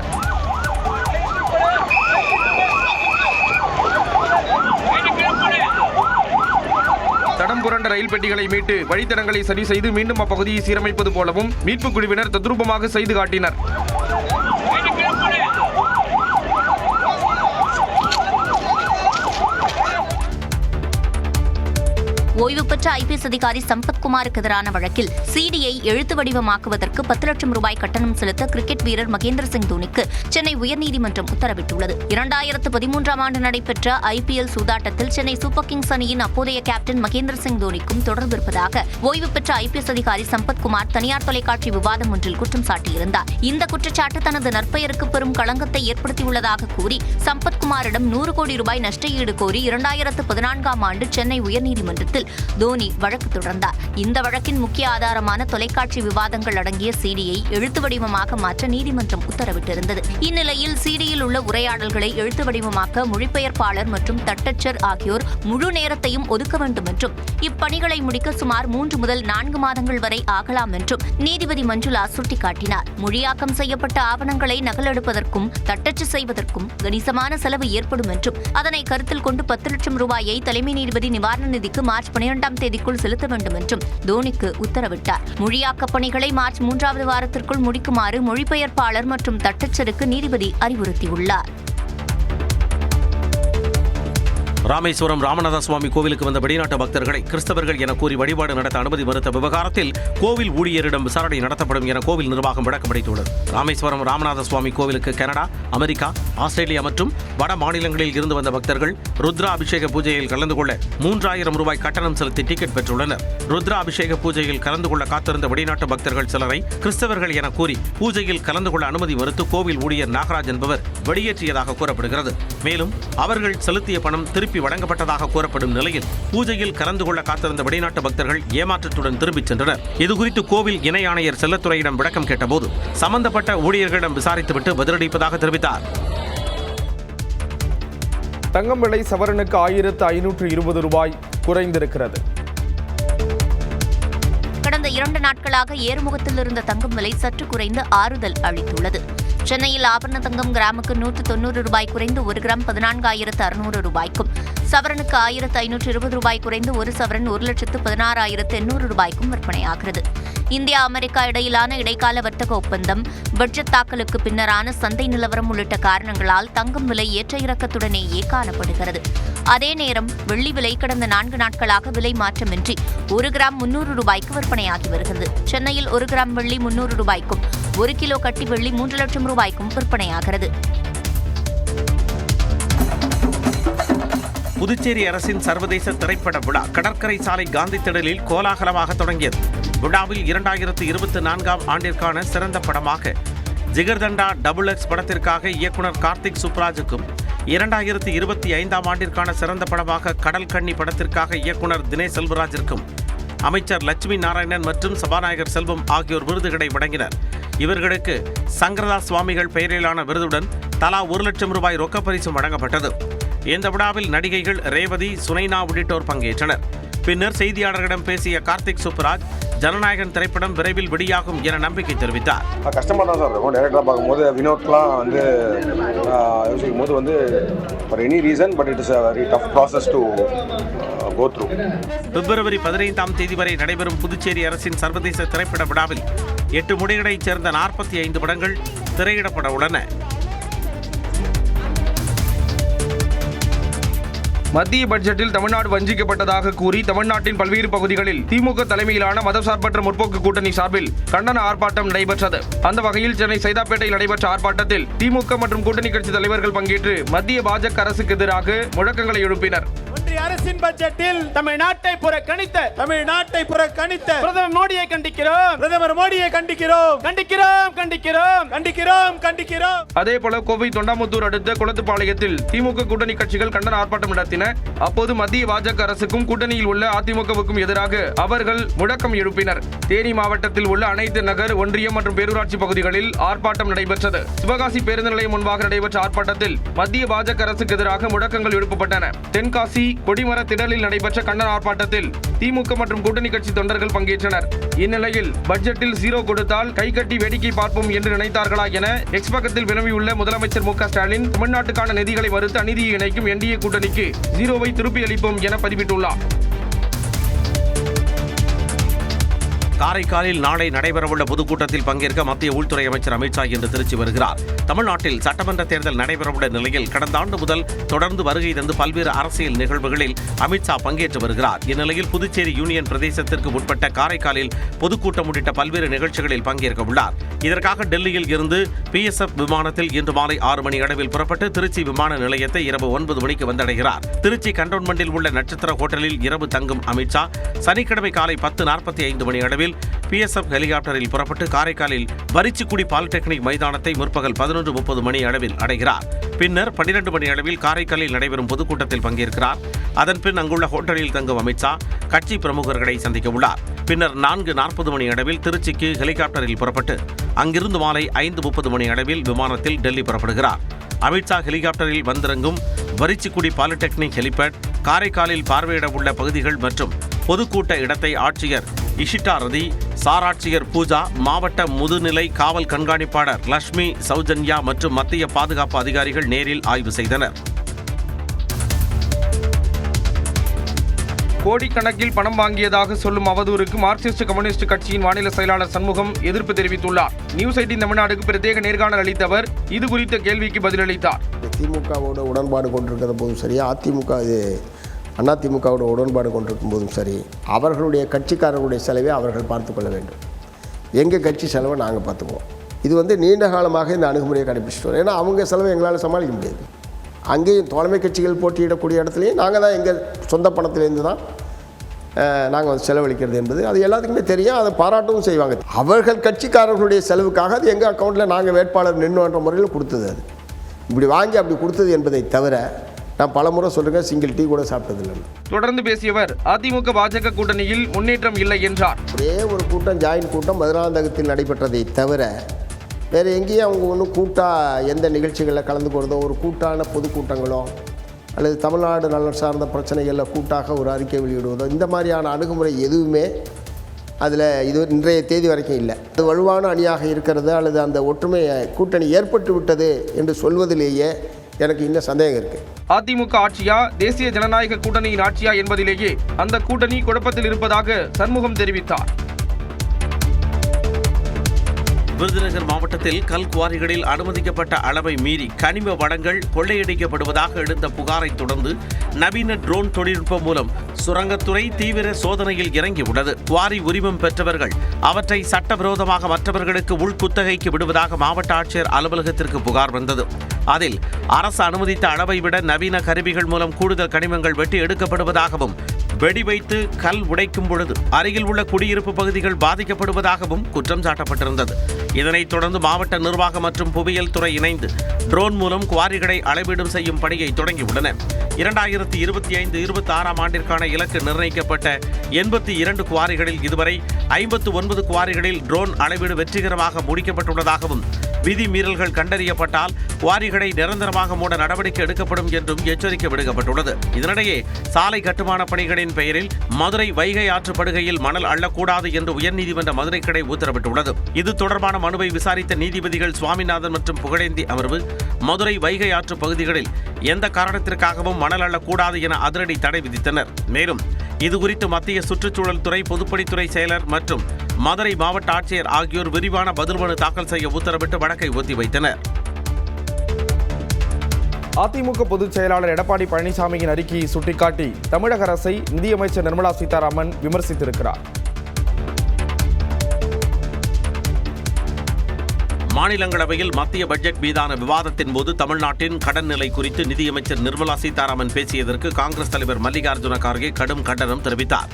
தடம் புரண்ட ரயில் பெட்டிகளை மீட்டு வழித்தடங்களை சரி செய்து மீண்டும் அப்பகுதியை சீரமைப்பது போலவும் மீட்புக் குழுவினர் தத்ரூபமாக செய்து காட்டினர். ஓய்வு பெற்ற ஐபிஎஸ் அதிகாரி சம்பத்குமாருக்கு எதிரான வழக்கில் சிடியை எழுத்து வடிவமாக்குவதற்கு 10 லட்சம் ரூபாய் கட்டணம் செலுத்த கிரிக்கெட் வீரர் மகேந்திர சிங் தோனிக்கு சென்னை உயர்நீதிமன்றம் உத்தரவிட்டுள்ளது. 2013ஆம் ஆண்டு நடைபெற்ற ஐபிஎல் சூதாட்டத்தில் சென்னை சூப்பர் கிங்ஸ் அணியின் அப்போதைய கேப்டன் மகேந்திர சிங் தோனிக்கும் தொடர்பு இருப்பதாக ஓய்வு பெற்ற ஐபிஎஸ் அதிகாரி சம்பத்குமார் தனியார் தொலைக்காட்சி விவாதம் ஒன்றில் குற்றம் சாட்டியிருந்தார். இந்த குற்றச்சாட்டு தனது நற்பெயருக்கு பெரும் களங்கத்தை ஏற்படுத்தியுள்ளதாக கூறி சம்பத்குமாரிடம் 100 கோடி ரூபாய் நஷ்டஈடு கோரி 2014ஆம் ஆண்டு சென்னை உயர்நீதிமன்றத்தில் தோனி வழக்கு தொடர்ந்தார். இந்த வழக்கின் முக்கிய ஆதாரமான தொலைக்காட்சி விவாதங்கள் அடங்கிய சிடியை எழுத்து வடிவமாக மாற்ற நீதிமன்றம் உத்தரவிட்டிருந்தது. இந்நிலையில் சிடியில் உள்ள உரையாடல்களை எழுத்து வடிவமாக்க மொழிபெயர்ப்பாளர் மற்றும் தட்டச்சர் ஆகியோர் முழு நேரத்தையும் ஒதுக்க வேண்டும் என்றும் இப்பணிகளை முடிக்க சுமார் 3 முதல் 4 மாதங்கள் வரை ஆகலாம் என்றும் நீதிபதி மஞ்சுளா சுட்டிக்காட்டினார். மொழியாக்கம் செய்யப்பட்ட ஆவணங்களை நகலெடுப்பதற்கும் தட்டச்சு செய்வதற்கும் கணிசமான செலவு ஏற்படும் என்றும் அதனை கருத்தில் கொண்டு 10 லட்சம் ரூபாயை தலைமை நீதிபதி நிவாரண நிதிக்கு மார்ச் 12ஆம் தேதிக்குள் செலுத்த வேண்டும் என்றும் தோனிக்கு உத்தரவிட்டார். மொழியாக்க பணிகளை மார்ச் 3வது வாரத்திற்குள் முடிக்குமாறு மொழிபெயர்ப்பாளர் மற்றும் தட்டச்சருக்கு நீதிபதி அறிவுறுத்தியுள்ளார். ராமேஸ்வரம் ராமநாத சுவாமி கோவிலுக்கு வந்த வெளிநாட்டு பக்தர்களை கிறிஸ்தவர்கள் என கூறி வழிபாடு நடத்த அனுமதி மறுத்த விவகாரத்தில் கோவில் ஊழியரிடம் விசாரணை நடத்தப்படும் என கோவில் நிர்வாகம் விளக்கமளித்துள்ளது. ராமேஸ்வரம் ராமநாத சுவாமி கோவிலுக்கு கனடா, அமெரிக்கா, ஆஸ்திரேலியா மற்றும் வட மாநிலங்களில் இருந்து வந்த பக்தர்கள் ருத்ரா அபிஷேக பூஜையில் கலந்து கொள்ள 3000 ரூபாய் கட்டணம் செலுத்தி டிக்கெட் பெற்றுள்ளனர். ருத்ரா அபிஷேக பூஜையில் கலந்து கொள்ள காத்திருந்த வெளிநாட்டு பக்தர்கள் சிலரை கிறிஸ்தவர்கள் என கூறி பூஜையில் கலந்து கொள்ள அனுமதி மறுத்து கோவில் ஊழியர் நாகராஜ் என்பவர் வெளியேற்றியதாக கூறப்படுகிறது. மேலும் அவர்கள் செலுத்திய பணம் திருப்பி வழங்கப்பட்டதாக கூறப்படும் நிலையில் பூஜையில் கலந்து கொள்ள காத்திருந்த வெளிநாட்டு பக்தர்கள் ஏமாற்றத்துடன் திரும்பிச் சென்றனர். இதுகுறித்து கோவில் இணை ஆணையர் செல்லத்துறையிடம் விளக்கம் கேட்டபோது சம்பந்தப்பட்ட ஊழியர்களிடம் விசாரித்துவிட்டு பதிலளிப்பதாக தெரிவித்தார். தங்கம் விலை சவரனுக்கு 1520 ரூபாய் குறைந்திருக்கிறது. கடந்த 2 நாட்களாக ஏறுமுகத்தில் இருந்த தங்கம் விலை சற்று குறைந்து ஆறுதல் அளித்துள்ளது. சென்னையில் ஆபரண தங்கம் கிராமுக்கு 190 ரூபாய் குறைந்து 1 கிராம் 14,600 ரூபாய்க்கும், சவரனுக்கு 1,520 ரூபாய் குறைந்து 1 சவரன் 1,16,800 ரூபாய்க்கும் விற்பனையாகிறது. இந்தியா அமெரிக்கா இடையிலான இடைக்கால வர்த்தக ஒப்பந்தம், பட்ஜெட் தாக்கலுக்கு பின்னரான சந்தை நிலவரம் உள்ளிட்ட காரணங்களால் தங்கம் விலை ஏற்ற இறக்கத்துடனேயே காணப்படுகிறது. அதே நேரம் வெள்ளி விலை கடந்த 4 நாட்களாக விலை மாற்றமின்றி 1 கிராம் 300 ரூபாய்க்கு விற்பனையாகி வருகிறது. சென்னையில் 1 கிராம் வெள்ளி 300 ரூபாய்க்கும் 1 கிலோ கட்டி வெள்ளி 3 லட்சம் ரூபாய்க்கும் விற்பனையாகிறது. புதுச்சேரி அரசின் சர்வதேச திரைப்பட விழா கடற்கரை சாலை காந்தி திடலில் கோலாகலமாக தொடங்கியது. விழாவில் 2024ஆம் ஆண்டிற்கான சிறந்த படமாக ஜிகர்தண்டா XX படத்திற்காக இயக்குனர் கார்த்திக் சுப்ராஜுக்கும், 2025ஆம் ஆண்டிற்கான சிறந்த படமாக கடல் கன்னி படத்திற்காக இயக்குனர் தினேஷ் செல்வராஜிற்கும் அமைச்சர் லட்சுமி நாராயணன் மற்றும் சபாநாயகர் செல்வம் ஆகியோர் விருதுகளை வழங்கினர். இவர்களுக்கு சங்கரதாஸ் சுவாமிகள் பெயரிலான விருதுடன் தலா 1 லட்சம் ரூபாய் ரொக்கப்பரிசும் வழங்கப்பட்டது. இந்த விழாவில் நடிகைகள் ரேவதி, சுனைனா உள்ளிட்டோர் பங்கேற்றனர். பின்னர் செய்தியாளர்களிடம் பேசிய கார்த்திக் சுப்ராஜ், ஜனநாயகன் திரைப்படம் விரைவில் வெளியாகும் என நம்பிக்கை தெரிவித்தார். கஷ்டமாக தான் சார் இருக்கும் டேரக்டராக பார்க்கும்போது. வினோத்லாம் யோசிக்கும் போது for any reason, but it is a very tough process to go through. பிப்ரவரி 15ஆம் தேதி வரை நடைபெறும் புதுச்சேரி அரசின் சர்வதேச திரைப்பட விழாவில் 8 மொழிகளைச் சேர்ந்த 45 படங்கள் திரையிடப்பட உள்ளன. மத்திய பட்ஜெட்டில் தமிழ்நாடு வஞ்சிக்கப்பட்டதாக கூறி தமிழ்நாட்டின் பல்வேறு பகுதிகளில் திமுக தலைமையிலான மதசார்பற்ற முற்போக்கு கூட்டணி சார்பில் கண்டன ஆர்ப்பாட்டம் நடைபெற்றது. அந்த வகையில் சென்னை சைதாப்பேட்டையில் நடைபெற்ற ஆர்ப்பாட்டத்தில் திமுக மற்றும் கூட்டணி கட்சி தலைவர்கள் பங்கேற்று மத்திய பாஜக அரசுக்கு எதிராக முழக்கங்களை எழுப்பினர். ஒன்றிய அரசின் பட்ஜெட்டில் தமிழ்நாட்டை புறக்கணித்த பிரதமர் மோடியை கண்டிக்கிறோம். அதேபோல கோவை தொண்டாமுத்தூர் அடுத்த குளத்துப்பாளையத்தில் திமுக கூட்டணி கட்சிகள் கண்டன ஆர்ப்பாட்டம் நடத்தின. அப்போது மத்திய பாஜக அரசுக்கும் கூட்டணியில் உள்ள அதிமுகவுக்கும் எதிராக அவர்கள் முழக்கம் எழுப்பினர். தேனி மாவட்டத்தில் உள்ள அனைத்து நகர், ஒன்றியம் மற்றும் பேரூராட்சி பகுதிகளில் ஆர்ப்பாட்டம் நடைபெற்றது. சிவகாசி பேருந்து நிலையம் முன்பாக நடைபெற்ற ஆர்ப்பாட்டத்தில் மத்திய பாஜக அரசுக்கு எதிராக முழக்கங்கள் எழுப்பப்பட்டன. தென்காசி கொடிமர திடலில் நடைபெற்ற கண்டன ஆர்ப்பாட்டத்தில் திமுக மற்றும் கூட்டணி கட்சி தொண்டர்கள் பங்கேற்றனர். இந்நிலையில் பட்ஜெட்டில் 0 கொடுத்தால் கை கட்டி வேடிக்கை பார்ப்போம் என்று நினைத்தார்களா என எக்ஸ் பக்கத்தில் வினவியுள்ள முதலமைச்சர் மு க ஸ்டாலின், தமிழ்நாட்டுக்கான நிதிகளை மறுத்து அநீதியை இணைக்கும் என்டிஏ கூட்டணிக்கு 0வை திருப்பி அளிப்போம் என பதிவிட்டுள்ளார். காரைக்காலில் நாளை நடைபெறவுள்ள பொதுக்கூட்டத்தில் பங்கேற்க மத்திய உள்துறை அமைச்சர் அமித்ஷா இன்று திருச்சி வருகிறார். தமிழ்நாட்டில் சட்டமன்ற தேர்தல் நடைபெறவுள்ள நிலையில் கடந்த ஆண்டு முதல் தொடர்ந்து வருகை தந்து பல்வேறு அரசியல் நிகழ்வுகளில் அமித்ஷா பங்கேற்று வருகிறார். இந்நிலையில் புதுச்சேரி யூனியன் பிரதேசத்திற்கு உட்பட்ட காரைக்காலில் பொதுக்கூட்டம் உள்ளிட்ட பல்வேறு நிகழ்ச்சிகளில் பங்கேற்க உள்ளார். இதற்காக டெல்லியில் இருந்து PSF விமானத்தில் இன்று மாலை 6 மணி அளவில் புறப்பட்டு திருச்சி விமான நிலையத்தை இரவு 9 மணிக்கு வந்தடைகிறார். திருச்சி கண்டோன்மெண்டில் உள்ள நட்சத்திர ஹோட்டலில் இரவு தங்கும் அமித்ஷா சனிக்கிழமை காலை 10:45 மணி அளவில் PSF ஹெலிகாப்டரில் புறப்பட்டு காரைக்காலில் வரிச்சிக்குடி பாலிடெக்னிக் மைதானத்தை முற்பகல் 11:30 மணி அளவில் அடைகிறார். பின்னர் 12 மணி அளவில் காரைக்காலில் நடைபெறும் பொதுக்கூட்டத்தில் பங்கேற்கிறார். அதன்பின் அங்குள்ள ஹோட்டலில் தங்கும் அமித்ஷா கட்சி பிரமுகர்களை சந்திக்க உள்ளார். பின்னர் 4:40 மணி அளவில் திருச்சிக்கு ஹெலிகாப்டரில் புறப்பட்டு அங்கிருந்து மாலை 5:30 மணி அளவில் விமானத்தில் டெல்லி புறப்படுகிறார். அமித்ஷா ஹெலிகாப்டரில் வந்திறங்கும் வரிச்சிக்குடி பாலிடெக்னிக் ஹெலிபேட், காரைக்காலில் பார்வையிட உள்ள பகுதிகள் மற்றும் பொதுக்கூட்ட இடத்தை ஆட்சியர் இஷிட்டா ரதி, சார் ஆட்சியர் பூஜா, மாவட்ட முதுநிலை காவல் கண்காணிப்பாளர் லட்சுமி சௌஜன்யா மற்றும் மத்திய பாதுகாப்பு அதிகாரிகள் நேரில் ஆய்வு செய்தனர். கோடிக்கணக்கில் பணம் வாங்கியதாக சொல்லும் அவதூறுக்கு மார்க்சிஸ்ட் கம்யூனிஸ்ட் கட்சியின் மாநில செயலாளர் சண்முகம் எதிர்ப்பு தெரிவித்துள்ளார். நியூஸ் 18 தமிழ்நாடுக்கு பிரத்யேக நேர்காணல் அளித்தவர் இது குறித்த கேள்விக்கு பதிலளித்தார். திமுகவோட உடன்பாடு கொண்டிருக்கிற போதும் சரி, அதிமுகவோட உடன்பாடு கொண்டிருக்கும் போதும் சரி, அவர்களுடைய கட்சிக்காரர்களுடைய செலவை அவர்கள் பார்த்துக்கொள்ள வேண்டும். எங்கள் கட்சி செலவை நாங்கள் பார்த்துக்குவோம். இது நீண்ட காலமாக இந்த அணுகுமுறையை கடைபிடிச்சிட்டு வரோம். ஏன்னா அவங்க செலவை எங்களால் சமாளிக்க முடியாது. அங்கேயும் தோழமை கட்சிகள் போட்டியிடக்கூடிய இடத்துலையும் நாங்கள் தான் எங்கள் சொந்த பணத்திலேருந்து தான் நாங்கள் செலவழிக்கிறது என்பது அது எல்லாத்துக்குமே தெரியும். அதை பாராட்டவும் செய்வாங்க. அவர்கள் கட்சிக்காரர்களுடைய செலவுக்காக அது எங்கள் அக்கௌண்ட்டில் நாங்கள் வேட்பாளர் நின்றுன்ற முறையில் கொடுத்தது. அது இப்படி வாங்கி அப்படி கொடுத்தது என்பதை தவிர நான் பல முறை சொல்லுங்கள், சிங்கிள் டீ கூட சாப்பிட்டதில்லை. தொடர்ந்து பேசியவர் அதிமுக பாஜக கூட்டணியில் முன்னேற்றம் இல்லை என்றார். ஒரே ஒரு கூட்டம், ஜாயின்ட் கூட்டம் மதுராந்தகத்தில் நடைபெற்றதை தவிர வேறு எங்கேயும் அவங்க ஒன்றும் கூட்டாக எந்த நிகழ்ச்சிகளில் கலந்துக்கிறதோ, ஒரு கூட்டான பொதுக்கூட்டங்களோ அல்லது தமிழ்நாடு நலன் சார்ந்த பிரச்சனைகளில் கூட்டாக ஒரு அறிக்கை வெளியிடுவதோ, இந்த மாதிரியான அணுகுமுறை எதுவுமே அதில் இன்றைய தேதி வரைக்கும் இல்லை. அது வலுவான அணியாக இருக்கிறது அல்லது அந்த ஒற்றுமை கூட்டணி ஏற்பட்டு விட்டது என்று சொல்வதிலேயே எனக்கு இன்னும் சந்தேகம் இருக்குது. அதிமுக ஆட்சியா தேசிய ஜனநாயக கூட்டணியின் ஆட்சியா என்பதிலேயே அந்த கூட்டணி குழப்பத்தில் இருப்பதாக சண்முகம் தெரிவித்தார். விருதுநகர் மாவட்டத்தில் கல் குவாரிகளில் அனுமதிக்கப்பட்ட அளவை மீறி கனிம வளங்கள் கொள்ளையடிக்கப்படுவதாக எழுந்த புகாரை தொடர்ந்து நவீன ட்ரோன் தொழில்நுட்பம் மூலம் சுரங்கத்துறை தீவிர சோதனையில் இறங்கியுள்ளது. குவாரி உரிமம் பெற்றவர்கள் அவற்றை சட்டவிரோதமாக மற்றவர்களுக்கு உள்குத்தகைக்கு விடுவதாக மாவட்ட ஆட்சியர் அலுவலகத்திற்கு புகார் வந்தது. அதில் அரசு அனுமதித்த அளவை விட நவீன கருவிகள் மூலம் கூடுதல் கனிமங்கள் வெட்டி எடுக்கப்படுவதாகவும், வெடி வைத்து கல் உடைக்கும் பொழுது அருகில் உள்ள குடியிருப்பு பகுதிகள் பாதிக்கப்படுவதாகவும் குற்றம் சாட்டப்பட்டிருந்தது. இதனைத் தொடர்ந்து மாவட்ட நிர்வாகம் மற்றும் புவியியல் துறை இணைந்து ட்ரோன் மூலம் குவாரிகளை அளவீடு செய்யும் பணியை தொடங்கியுள்ளன. 2025-26 ஆண்டிற்கான இலக்கு நிர்ணயிக்கப்பட்ட 82 குவாரிகளில் இதுவரை 59 குவாரிகளில் ட்ரோன் அளவீடு வெற்றிகரமாக முடிக்கப்பட்டுள்ளதாகவும், விதி மீறல்கள் கண்டறியப்பட்டால் குவாரிகளை நிரந்தரமாக மூட நடவடிக்கை எடுக்கப்படும் என்றும் எச்சரிக்கை விடுக்கப்பட்டுள்ளது. இதனிடையே சாலை கட்டுமான பணிகளின் பெயரில் மதுரை வைகை ஆற்று படுகையில் மணல் அள்ளக்கூடாது என்று உயர்நீதிமன்ற மதுரை கிளை உத்தரவிட்டுள்ளது. இது தொடர்பான மனுவை விசாரித்த நீதிபதிகள் சுவாமிநாதன் மற்றும் புகழேந்தி அமர்வு மதுரை வைகை ஆற்று பகுதிகளில் எந்த காரணத்திற்காகவும் மணல் அள்ளக்கூடாது என அதிரடி தடை விதித்தனர். மேலும் இதுகுறித்து மத்திய சுற்றுச்சூழல் துறை, பொதுப்பணித்துறை செயலர் மற்றும் மதுரை மாவட்ட ஆட்சியர் ஆகியோர் விரிவான பதில் மனு தாக்கல் செய்ய உத்தரவிட்டு வழக்கை ஒத்திவைத்தனர். அதிமுக பொதுச் செயலாளர் எடப்பாடி பழனிசாமியின் அறிக்கையை சுட்டிக்காட்டி தமிழக அரசை நிதியமைச்சர் நிர்மலா சீதாராமன் விமர்சித்திருக்கிறார். மாநிலங்களவையில் மத்திய பட்ஜெட் மீதான விவாதத்தின் போது தமிழ்நாட்டின் கடன் நிலை குறித்து நிதியமைச்சர் நிர்மலா சீதாராமன் பேசியதற்கு காங்கிரஸ் தலைவர் மல்லிகார்ஜுன கார்கே கடும் கண்டனம் தெரிவித்தார்.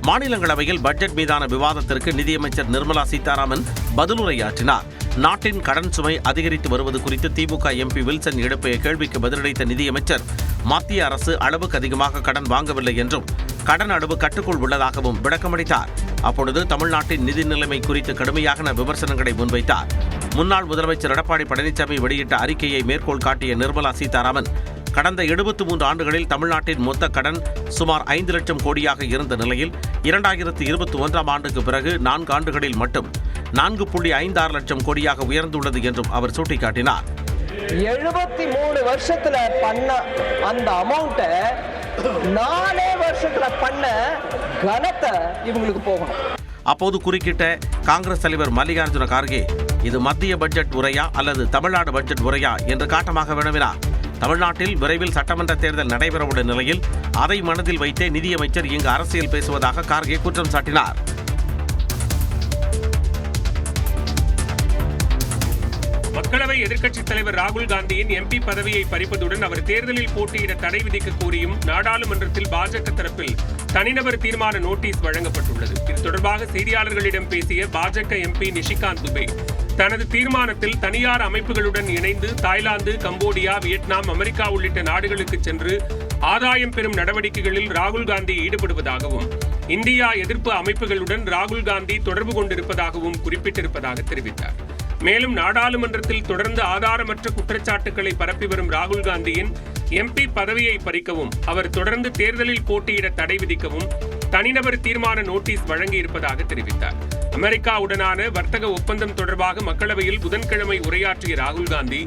மாநிலங்களவையில் பட்ஜெட் மீதான விவாதத்திற்கு நிதியமைச்சர் நிர்மலா சீதாராமன் பதிலுரையாற்றினார். நாட்டின் கடன் சுமை அதிகரித்து வருவது குறித்து திமுக எம்பி வில்சன் எழுப்பிய கேள்விக்கு பதிலளித்த நிதியமைச்சர், மத்திய அரசு அளவுக்கு அதிகமாக கடன் வாங்கவில்லை என்றும் கடன் அளவு கட்டுக்குள் உள்ளதாகவும் விளக்கமளித்தார். அப்பொழுது தமிழ்நாட்டின் நிதி நிலைமை குறித்து கடுமையான விமர்சனங்களை முன்வைத்தார். முன்னாள் முதலமைச்சர் எடப்பாடி பழனிசாமி வெளியிட்ட அறிக்கையை மேற்கோள் காட்டிய நிர்மலா சீதாராமன், கடந்த 73 ஆண்டுகளில் தமிழ்நாட்டின் மொத்த கடன் சுமார் 5 லட்சம் கோடியாக இருந்த நிலையில் 2021ஆம் ஆண்டுக்கு பிறகு 4 ஆண்டுகளில் மட்டும் 4.56 லட்சம் கோடியாக உயர்ந்துள்ளது என்றும் அவர் சுட்டிக்காட்டினார். 73 வருஷத்துல பண்ண அந்த அமௌண்ட்டை 4 வருஷத்துல பண்ண கனத்தை இவங்களுக்கு போகணும். அப்போது குறுக்கிட்ட காங்கிரஸ் தலைவர் மல்லிகார்ஜுன கார்கே, இது மத்திய பட்ஜெட் உரையா அல்லது தமிழ்நாடு பட்ஜெட் உரையா என்று காட்டமாக வினவினார். தமிழ்நாட்டில் விரைவில் சட்டமன்ற தேர்தல் நடைபெறவுள்ள நிலையில் அதை மனதில் வைத்தே நிதியமைச்சர் இங்கு அரசியல் பேசுவதாக கார்கே குற்றம் சாட்டினார். மக்களவை எதிர்க்கட்சித் தலைவர் ராகுல் காந்தியின் எம்பி பதவியை பறிப்பதுடன் அவர் தேர்தலில் போட்டியிட தடை விதிக்க கோரியும் நாடாளுமன்றத்தில் பாஜக தரப்பில் தனிநபர் தீர்மான நோட்டீஸ் வழங்கப்பட்டுள்ளது. இது தொடர்பாக செய்தியாளர்களிடம் பேசிய பாஜக எம்பி நிஷிகாந்த் துபே, தனது தீர்மானத்தில் தனியார் அமைப்புகளுடன் இணைந்து தாய்லாந்து, கம்போடியா, வியட்நாம், அமெரிக்கா உள்ளிட்ட நாடுகளுக்கு சென்று ஆதாயம் பெறும் நடவடிக்கைகளில் ராகுல் காந்தி ஈடுபடுவதாகவும், இந்தியா எதிர்ப்பு அமைப்புகளுடன் ராகுல் காந்தி தொடர்பு கொண்டிருப்பதாகவும் குறிப்பிட்டிருப்பதாக தெரிவித்தார். மேலும் நாடாளுமன்றத்தில் தொடர்ந்து ஆதாரமற்ற குற்றச்சாட்டுகளை பரப்பி வரும் ராகுல் காந்தியின் எம்பி பதவியை பறிக்கவும், அவர் தொடர்ந்து தேர்தலில் போட்டியிட தடை விதிக்கவும் தனிநபர் தீர்மான நோட்டீஸ் வழங்கியிருப்பதாக தெரிவித்தார். அமெரிக்காவுடனான வர்த்தக ஒப்பந்தம் தொடர்பாக மக்களவையில் புதன்கிழமை உரையாற்றிய ராகுல் காந்தி,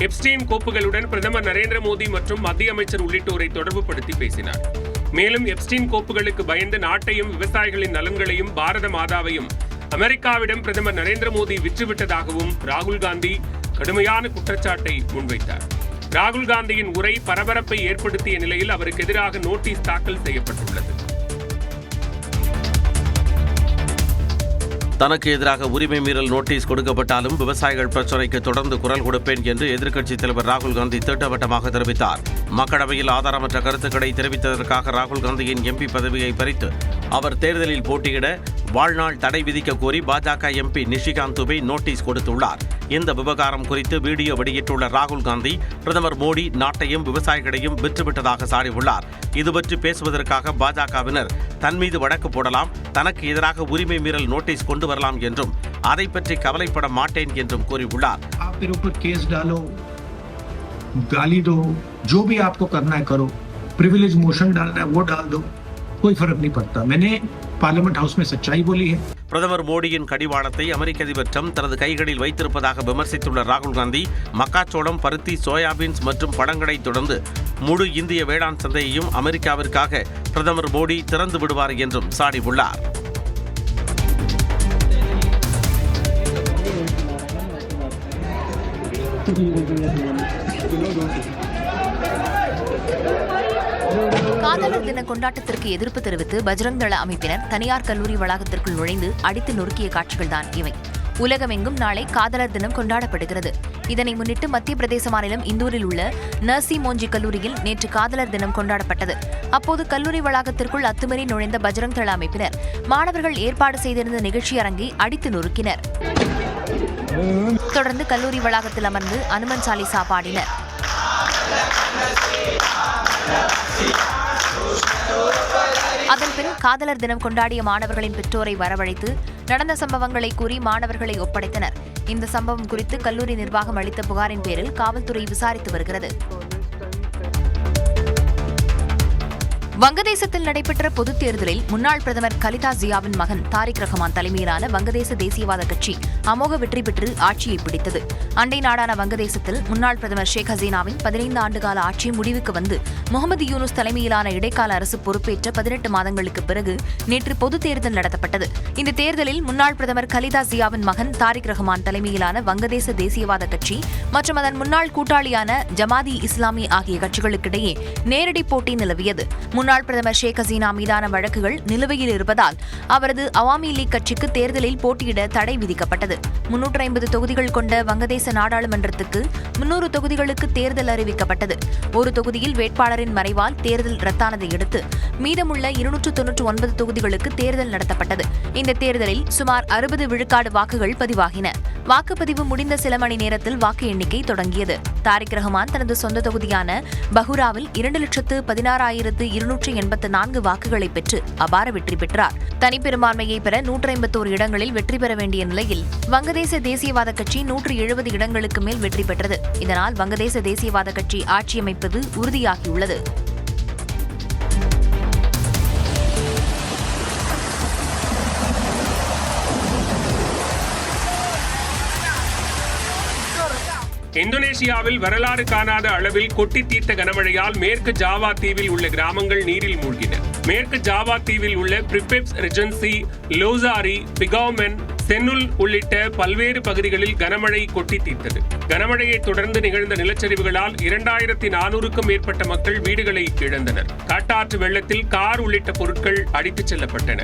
எப்ஸ்டீன் கோப்புகளுடன் பிரதமர் நரேந்திர மோடி மற்றும் மத்திய அமைச்சர் உள்ளிட்டோரை தொடர்புபடுத்தி பேசினார். மேலும் எப்ஸ்டீன் கோப்புகளுக்கு பயந்து நாட்டையும் விவசாயிகளின் நலன்களையும் பாரத மாதாவையும் அமெரிக்காவிடம் பிரதமர் நரேந்திர மோடி விற்றுவிட்டதாகவும் ராகுல் காந்தி கடுமையான குற்றச்சாட்டை முன்வைத்தார். ராகுல் காந்தியின் உரை பரபரப்பை ஏற்படுத்திய நிலையில் அவருக்கு எதிராக நோட்டீஸ் தாக்கல் செய்யப்பட்டுள்ளது. தனக்கு எதிராக உரிமை மீறல் நோட்டீஸ் கொடுக்கப்பட்டாலும் விவசாயிகள் பிரச்சினைக்கு தொடர்ந்து குரல் கொடுப்பேன் என்று எதிர்க்கட்சித் தலைவர் ராகுல் காந்தி திட்டவட்டமாக தெரிவித்தார். மக்களவையில் ஆதாரமற்ற கருத்துக்களை தெரிவித்ததற்காக ராகுல் காந்தியின் எம்பி பதவியை பறித்து அவர் தேர்தலில் போட்டியிட வாழ்நாள் தடை விதிக்க கோரி பாஜக எம்பி நிஷிகாந்த் துபே நோட்டீஸ் கொடுத்துள்ளார். இந்த விவகாரம் குறித்து வீடியோ வெளியிட்டுள்ள ராகுல் காந்தி, பிரதமர் மோடி நாட்டையும் விவசாயிகளையும் விற்றுவிட்டதாக சாடியுள்ளார். இதுபற்றி பேசுவதற்காக பாஜகவினர் தன் மீது வழக்கு போடலாம், தனக்கு எதிராக உரிமை மீறல் நோட்டீஸ் கொண்டு வரலாம் என்றும் அதை பற்றி கவலைப்பட மாட்டேன் என்றும் கூறியுள்ளார். गाली दो, जो भी आपको करना है करो, प्रिविलेज मोशन डालना है वो डाल दो, कोई फर्क नहीं पड़ता. मैंने பார்லிமெண்ட் ஹவுஸ் में सच्चाई बोली है. பிரதமர் மோடியின் கடிவாளத்தை அமெரிக்க அதிபர் ட்ரம்ப் தனது கைகளில் வைத்திருப்பதாக விமர்சித்துள்ள ராகுல் காந்தி, மக்காச்சோளம், பருத்தி, சோயாபீன்ஸ் மற்றும் பழங்களை தொடர்ந்து முழு இந்திய வேளாண் சந்தையையும் அமெரிக்காவிற்காக பிரதமர் மோடி திறந்து விடுவார் என்றும் சாடியுள்ளார். காதலர் தின கொண்டாட்டத்திற்கு எதிர்ப்பு தெரிவித்து பஜ்ரங் தள அமைப்பினர் தனியார் கல்லூரி வளாகத்திற்குள் நுழைந்து அடித்து நொறுக்கிய காட்சிகள்தான் இவை. உலகமெங்கும் நாளை காதலர் தினம் கொண்டாடப்படுகிறது. இதனை முன்னிட்டு மத்திய பிரதேச மாநிலம் இந்தூரில் உள்ள நர்சி மோஞ்சி கல்லூரியில் நேற்று காதலர் தினம் கொண்டாடப்பட்டது. அப்போது கல்லூரி வளாகத்திற்குள் அத்துமீறி நுழைந்த பஜ்ரங் தள அமைப்பினர் மாணவர்கள் ஏற்பாடு செய்திருந்த நிகழ்ச்சி அரங்கை அடித்து நொறுக்கினர். தொடர்ந்து கல்லூரி வளாகத்தில் அமர்ந்து அனுமன் சாலிசா பாடினர். அதன்பின் காதலர் தினம் கொண்டாடிய மாணவர்களின் பெற்றோரை வரவழைத்து நடந்த சம்பவங்களை கூறி மாணவர்களை ஒப்படைத்தனர். இந்த சம்பவம் குறித்து கல்லூரி நிர்வாகம் அளித்த புகாரின் பேரில் காவல்துறை விசாரித்து வருகிறது. வங்கதேசத்தில் நடைபெற்ற பொதுத் தேர்தலில் முன்னாள் பிரதமர் கலிதா ஜியாவின் மகன் தாரிக் ரஹ்மான் தலைமையிலான வங்கதேச தேசியவாத கட்சி அமோக வெற்றி பெற்று ஆட்சியை பிடித்தது. அண்டை நாடான வங்கதேசத்தில் முன்னாள் பிரதமர் ஷேக் ஹசீனாவின் 15 ஆண்டுகால ஆட்சி முடிவுக்கு வந்து முகமது யூனுஸ் தலைமையிலான இடைக்கால அரசு பொறுப்பேற்ற 18 மாதங்களுக்கு பிறகு நேற்று பொதுத் தேர்தல் நடத்தப்பட்டது. இந்த தேர்தலில் முன்னாள் பிரதமர் கலிதா ஜியாவின் மகன் தாரிக் ரஹ்மான் தலைமையிலான வங்கதேச தேசியவாத கட்சி மற்றும் அதன் முன்னாள் கூட்டாளியான ஜமாதி இஸ்லாமி ஆகிய கட்சிகளுக்கிடையே நேரடி போட்டி நிலவியது. முன்னாள் பிரதமர் ஷேக் ஹசீனா மீதான வழக்குகள் நிலுவையில் இருப்பதால் அவரது அவாமி லீக் கட்சிக்கு தேர்தலில் போட்டியிட தடை விதிக்கப்பட்டது. 350 தொகுதிகள் கொண்ட வங்கதேச நாடாளுமன்றத்துக்கு 300 தொகுதிகளுக்கு தேர்தல் அறிவிக்கப்பட்டது. ஒரு தொகுதியில் வேட்பாளரின் மறைவால் தேர்தல் ரத்தானதை அடுத்து மீதமுள்ள 299 தொகுதிகளுக்கு தேர்தல் நடத்தப்பட்டது. இந்த தேர்தலில் சுமார் 60 விழுக்காடு வாக்குகள் பதிவாகின. வாக்குப்பதிவு முடிந்த சில மணி நேரத்தில் வாக்கு எண்ணிக்கை தொடங்கியது. தாரிக் ரஹ்மான் தனது சொந்த தொகுதியான பஹுராவில் 2,16,284 வாக்குகளை பெற்று அபார வெற்றி பெற்றார். தனிப்பெரும்பான்மையை பெற 151 இடங்களில் வெற்றி பெற வேண்டிய நிலையில் வங்கதேச தேசியவாத கட்சி 170 இடங்களுக்கு மேல் வெற்றி பெற்றது. இதனால் வங்கதேச தேசியவாத கட்சி ஆட்சியமைப்பது உறுதியாகியுள்ளது. இந்தோனேசியாவில் வரலாறு காணாத அளவில் கொட்டி தீர்த்த கனமழையால் மேற்கு ஜாவா தீவில் உள்ள கிராமங்கள் நீரில் மூழ்கின. மேற்கு ஜாவா தீவில் உள்ள பிரிபெப்ஸ் ரெஜென்சி, லோசாரி, பிகோமென், சென்னுல் உள்ளிட்ட பல்வேறு பகுதிகளில் கனமழை கொட்டி தீர்த்தது. கனமழையை தொடர்ந்து நிகழ்ந்த நிலச்சரிவுகளால் 2400க்கும் மேற்பட்ட மக்கள் வீடுகளை இழந்தனர். காட்டாற்று வெள்ளத்தில் கார் உள்ளிட்ட பொருட்கள் அடித்துச் செல்லப்பட்டன.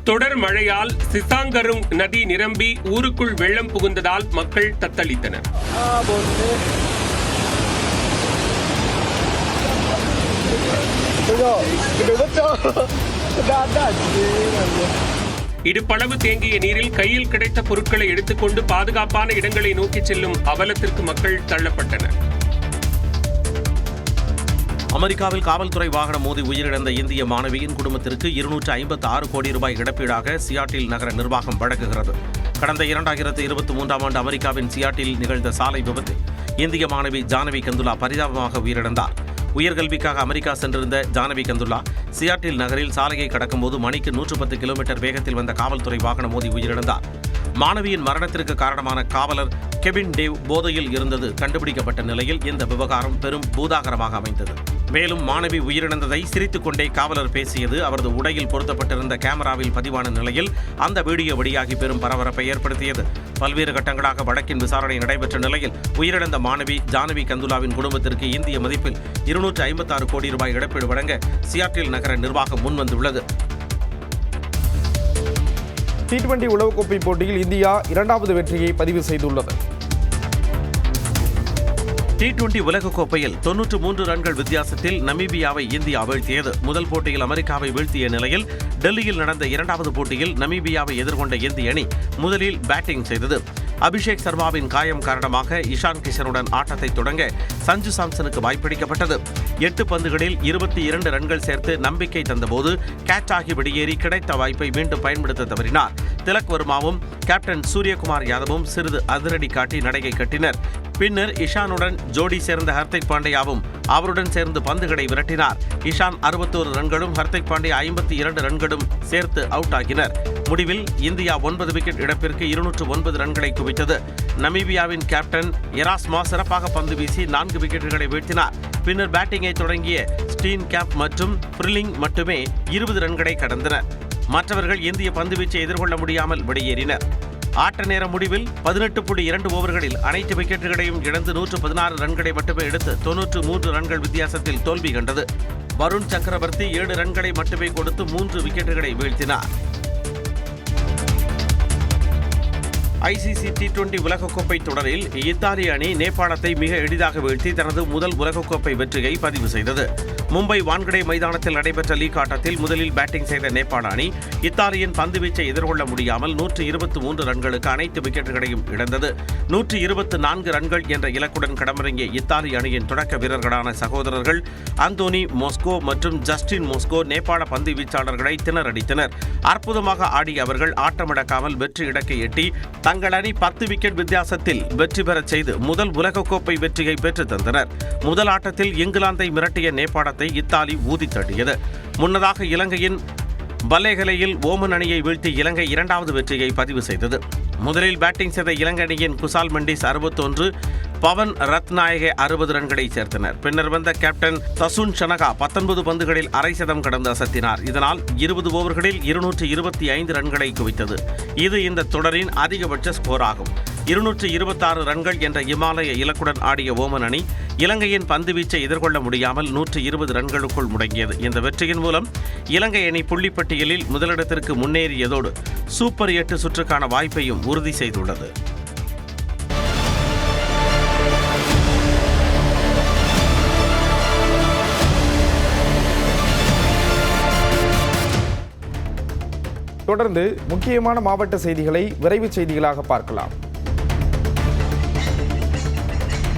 தொடர் மழையால் சிசாங்கருங் நதி நிரம்பி ஊருக்குள் வெள்ளம் புகுந்ததால் மக்கள் தத்தளித்தனர். இடுப்பளவு தேங்கிய நீரில் கையில் கிடைத்த பொருட்களை எடுத்துக்கொண்டு பாதுகாப்பான இடங்களை நோக்கி செல்லும் அவலத்திற்கு மக்கள் தள்ளப்பட்டனர். அமெரிக்காவில் காவல்துறை வாகனம் மோதி உயிரிழந்த இந்திய மாணவியின் குடும்பத்திற்கு 256 கோடி ரூபாய் இழப்பீடாக சியாட்டில் நகர நிர்வாகம் வழங்குகிறது. கடந்த 2023ஆம் ஆண்டு அமெரிக்காவின் சியாட்டில் நிகழ்ந்த சாலை விபத்தில் இந்திய மாணவி ஜானவி கந்துலா பரிதாபமாக உயிரிழந்தார். உயர்கல்விக்காக அமெரிக்கா சென்றிருந்த ஜானவி கந்துலா சியாட்டில் நகரில் சாலையை கடக்கும்போது மணிக்கு 110 கிலோமீட்டர் வேகத்தில் வந்த காவல்துறை வாகனம் மோதி உயிரிழந்தார். மாணவியின் மரணத்திற்கு காரணமான காவலர் கெவின் டேவ் போதையில் இருந்தது கண்டுபிடிக்கப்பட்ட நிலையில் இந்த விவகாரம் பெரும் பூதாகரமாக அமைந்தது. மேலும் மாணவி உயிரிழந்ததை சிரித்துக் கொண்டே காவலர் பேசியது அவரது உடையில் பொருத்தப்பட்டிருந்த கேமராவில் பதிவான நிலையில் அந்த வீடியோ வெளியாகி பெரும் பரபரப்பை ஏற்படுத்தியது. பல்வேறு கட்டங்களாக வழக்கின் விசாரணை நடைபெற்ற நிலையில் உயிரிழந்த மாணவி ஜானவி கந்துலாவின் குடும்பத்திற்கு இந்திய மதிப்பில் 256 கோடி ரூபாய் இழப்பீடு வழங்க சியாட்டில் நகர நிர்வாகம் முன்வந்துள்ளது. T20 உலகக்கோப்பை போட்டியில் இந்தியா 2வது வெற்றியை பதிவு செய்துள்ளது. T20 உலகக்கோப்பையில் 93 ரன்கள் வித்தியாசத்தில் நமீபியாவை இந்தியா வீழ்த்தியது. முதல் போட்டியில் அமெரிக்காவை வீழ்த்திய நிலையில் டெல்லியில் நடந்த 2வது போட்டியில் நமீபியாவை எதிர்கொண்ட இந்திய அணி முதலில் பேட்டிங் செய்தது. அபிஷேக் சர்மாவின் காயம் காரணமாக இஷான் கிஷனுடன் ஆட்டத்தை தொடங்க சஞ்சு சாம்சனுக்கு வாய்ப்பளிக்கப்பட்டது. 8 பந்துகளில் 22 ரன்கள் சேர்த்து நம்பிக்கை தந்தபோது கேட்ச் ஆகி வெளியேறி கிடைத்த வாய்ப்பை மீண்டும் பயன்படுத்த தவறினார். திலக் வர்மாவும் கேப்டன் சூரியகுமார் யாதவும் சிறிது அதிரடி காட்டி நடையை கட்டினர். பின்னர் இஷானுடன் ஜோடி சேர்ந்த ஹர்திக் பாண்டியாவும் அவருடன் சேர்ந்து பந்துகளை விரட்டினார். இஷான் 61 ரன்களும் ஹர்திக் பாண்டியா 52 ரன்களும் சேர்த்து அவுட் ஆகினர். முடிவில் இந்தியா 9 விக்கெட் இழப்பிற்கு 209 ரன்களை குவித்தது. நமீபியாவின் கேப்டன் எராஸ்மா சிறப்பாக பந்து வீசி 4 விக்கெட்டுகளை வீழ்த்தினார். பின்னர் பேட்டிங்கை தொடங்கிய ஸ்டீன் கேம்ப் மற்றும் ஃப்ரிலிங் மட்டுமே 20 ரன்களை கடந்தனர். மற்றவர்கள் இந்திய பந்துவீச்சை எதிர்கொள்ள முடியாமல் வெளியேறினர். ஆட்ட நேர முடிவில் 18.2 ஓவர்களில் அனைத்து விக்கெட்டுகளையும் இழந்து 116 ரன்களை மட்டுமே எடுத்து 93 ரன்கள் வித்தியாசத்தில் தோல்வி கண்டது. வருண் சக்கரவர்த்தி 7 ரன்களை மட்டுமே கொடுத்து 3 விக்கெட்டுகளை வீழ்த்தினார். ICC T20 உலகக்கோப்பை தொடரில் இத்தாலி அணி நேபாளத்தை மிக எளிதாக வீழ்த்தி தனது முதல் உலகக்கோப்பை வெற்றியை பதிவு செய்தது. மும்பை வான்கடே மைதானத்தில் நடைபெற்ற லீக் ஆட்டத்தில் முதலில் பேட்டிங் செய்த நேபாள அணி இத்தாலியின் பந்துவீச்சை எதிர்கொள்ள முடியாமல் 123 ரன்களுக்கு அனைத்து விக்கெட்டுகளையும் இழந்தது. 124 ரன்கள் என்ற இலக்குடன் களமிறங்கிய இத்தாலி அணியின் தொடக்க வீரர்களான சகோதரர்கள் அந்தோனி மோஸ்கோ மற்றும் ஜஸ்டின் மோஸ்கோ நேபாள பந்து வீச்சாளர்களை திணறடித்தனர். அற்புதமாக ஆடிய அவர்கள் ஆட்டமிழக்காமல் வெற்றி இலக்கை எட்டி தங்கள் அணி 10 விக்கெட் வித்தியாசத்தில் வெற்றி பெறச் செய்து முதல் உலகக்கோப்பை வெற்றியை பெற்றுத் தந்தனர். முதல் ஆட்டத்தில் இங்கிலாந்தை மிரட்டிய நேபாளத்தை இத்தாலி ஊதி தள்ளியது. முன்னதாக இலங்கையின் பல்லேகலையில் ஓமன் அணியை வீழ்த்தி இலங்கை 2வது வெற்றியை பதிவு செய்தது. முதலில் பேட்டிங் செய்த இலங்கை அணியின் குசால் மெண்டிஸ் 61, பவன் ரத்நாயகே 60 ரன்களை சேர்த்தனர். பின்னர் வந்த கேப்டன் தசுன் ஷனகா 19 பந்துகளில் அரை சதம் கடந்து அசத்தினார். இதனால் 20 ஓவர்களில் 225 ரன்களை குவித்தது. இது இந்த தொடரின் அதிகபட்ச ஸ்கோர் ஆகும். 226 ரன்கள் என்ற இமாலய இலக்குடன் ஆடிய ஓமன் அணி இலங்கையின் பந்துவீச்சை எதிர்கொள்ள முடியாமல் 120 ரன்களுக்குள் முடங்கியது. இந்த வெற்றியின் மூலம் இலங்கை அணி புள்ளிப்பட்டியலில் முதலிடத்திற்கு முன்னேறியதோடு சூப்பர் 8 சுற்றுக்கான வாய்ப்பையும் உறுதி செய்துள்ளது. தொடர்ந்து முக்கியமான மாவட்ட செய்திகளை விரைவு செய்திகளாக பார்க்கலாம்.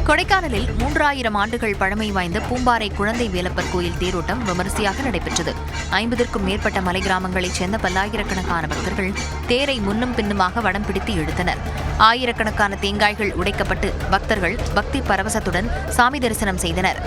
கொடைக்கானலில் 3000 ஆண்டுகள் பழமை வாய்ந்த பூம்பாறை குழந்தை வேலப்பர் கோயில் தேரோட்டம் விமரிசையாக நடைபெற்றது. 50க்கும் மேற்பட்ட மலை கிராமங்களைச் சேர்ந்த பல்லாயிரக்கணக்கான பக்தர்கள் தேரை முன்னும் பின்னுமாக வடம் பிடித்து இழுத்தனர். ஆயிரக்கணக்கான தேங்காய்கள் உடைக்கப்பட்டு பக்தர்கள் பக்தி பரவசத்துடன் சாமி தரிசனம் செய்தனர்.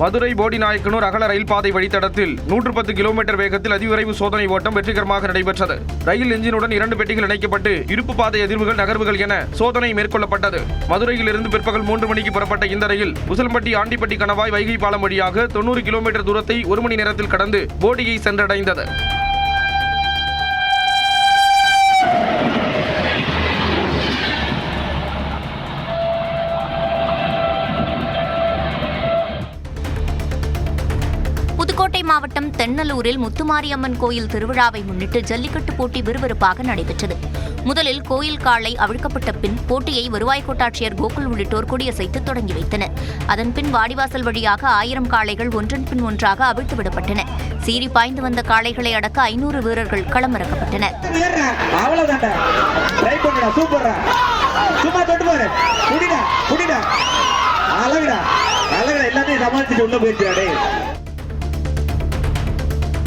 மதுரை போடிநாயக்கனூர் அகல ரயில் பாதை வழித்தடத்தில் 110 கிலோமீட்டர் வேகத்தில் அதிவிரைவு சோதனை ஓட்டம் வெற்றிகரமாக நடைபெற்றது. ரயில் எஞ்சினுடன் 2 பெட்டிகள் இணைக்கப்பட்டு இருப்பு பாதை அதிர்வுகள் நகர்வுகள் என சோதனை மேற்கொள்ளப்பட்டது. மதுரையில் இருந்து பிற்பகல் 3 மணிக்கு புறப்பட்ட இந்த ரயில் உசிலம்பட்டி ஆண்டிப்பட்டி கணவாய் வைகை பாலம் வழியாக 90 கிலோமீட்டர் தூரத்தை 1 மணி நேரத்தில் கடந்து போடியை சென்றடைந்தது. புதுக்கோட்டை மாவட்டம் தென்னலூரில் முத்துமாரியம்மன் கோயில் திருவிழாவை முன்னிட்டு ஜல்லிக்கட்டு போட்டி விறுவிறுப்பாக நடைபெற்றது. முதலில் கோயில் காளை அவிழ்க்கப்பட்ட பின் போட்டியை வருவாய் கோட்டாட்சியர் கோகுல் உள்ளிட்டோர் கொடியசைத்து தொடங்கி வைத்தனர். அதன்பின் வாடிவாசல் வழியாக 1000 காளைகள் ஒன்றன் பின் ஒன்றாக அவிழ்த்து விடப்பட்டன. சீறி பாய்ந்து வந்த காளைகளை அடக்க 500 வீரர்கள் களமிறக்கப்பட்டனர்.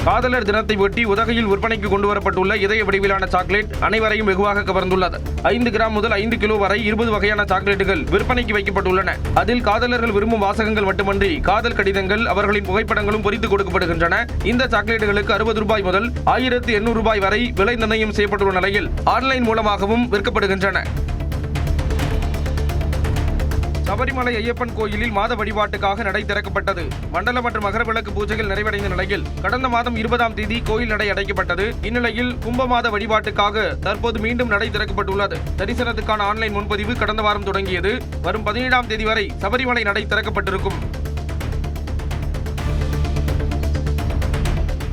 காதலர் தினத்தை ஒட்டி உதகையில் விற்பனைக்கு கொண்டுவரப்பட்டுள்ள இதய வடிவிலான சாக்லேட் அனைவரையும் வெகுவாக கவர்ந்துள்ளது. 5 கிராம் முதல் 5 கிலோ வரை 20 வகையான சாக்லேட்டுகள் விற்பனைக்கு வைக்கப்பட்டுள்ளன. அதில் காதலர்கள் விரும்பும் வாசகங்கள் மட்டுமன்றி காதல் கடிதங்கள், அவர்களின் புகைப்படங்களும் பொறித்து கொடுக்கப்படுகின்றன. இந்த சாக்லேட்டுகளுக்கு 60 ரூபாய் முதல் 1800 ரூபாய் வரை விலை நிர்ணயம் செய்யப்பட்டுள்ள நிலையில் ஆன்லைன் மூலமாகவும் விற்கப்படுகின்றன. சபரிமலை ஐயப்பன் கோயிலில் மாத வழிபாட்டுக்காக நடை திறக்கப்பட்டது. மண்டல மற்றும் மகர விளக்கு பூஜைகள் நிறைவடைந்த நிலையில் கடந்த மாதம் 20ஆம் தேதி கோயில் நடை அடைக்கப்பட்டது. இந்நிலையில் கும்ப மாத வழிபாட்டுக்காக தற்போது மீண்டும் நடை திறக்கப்பட்டுள்ளது. தரிசனத்துக்கான ஆன்லைன் முன்பதிவு கடந்த வாரம் தொடங்கியது. வரும் 17ஆம் தேதி வரை சபரிமலை நடை திறக்கப்பட்டிருக்கும்.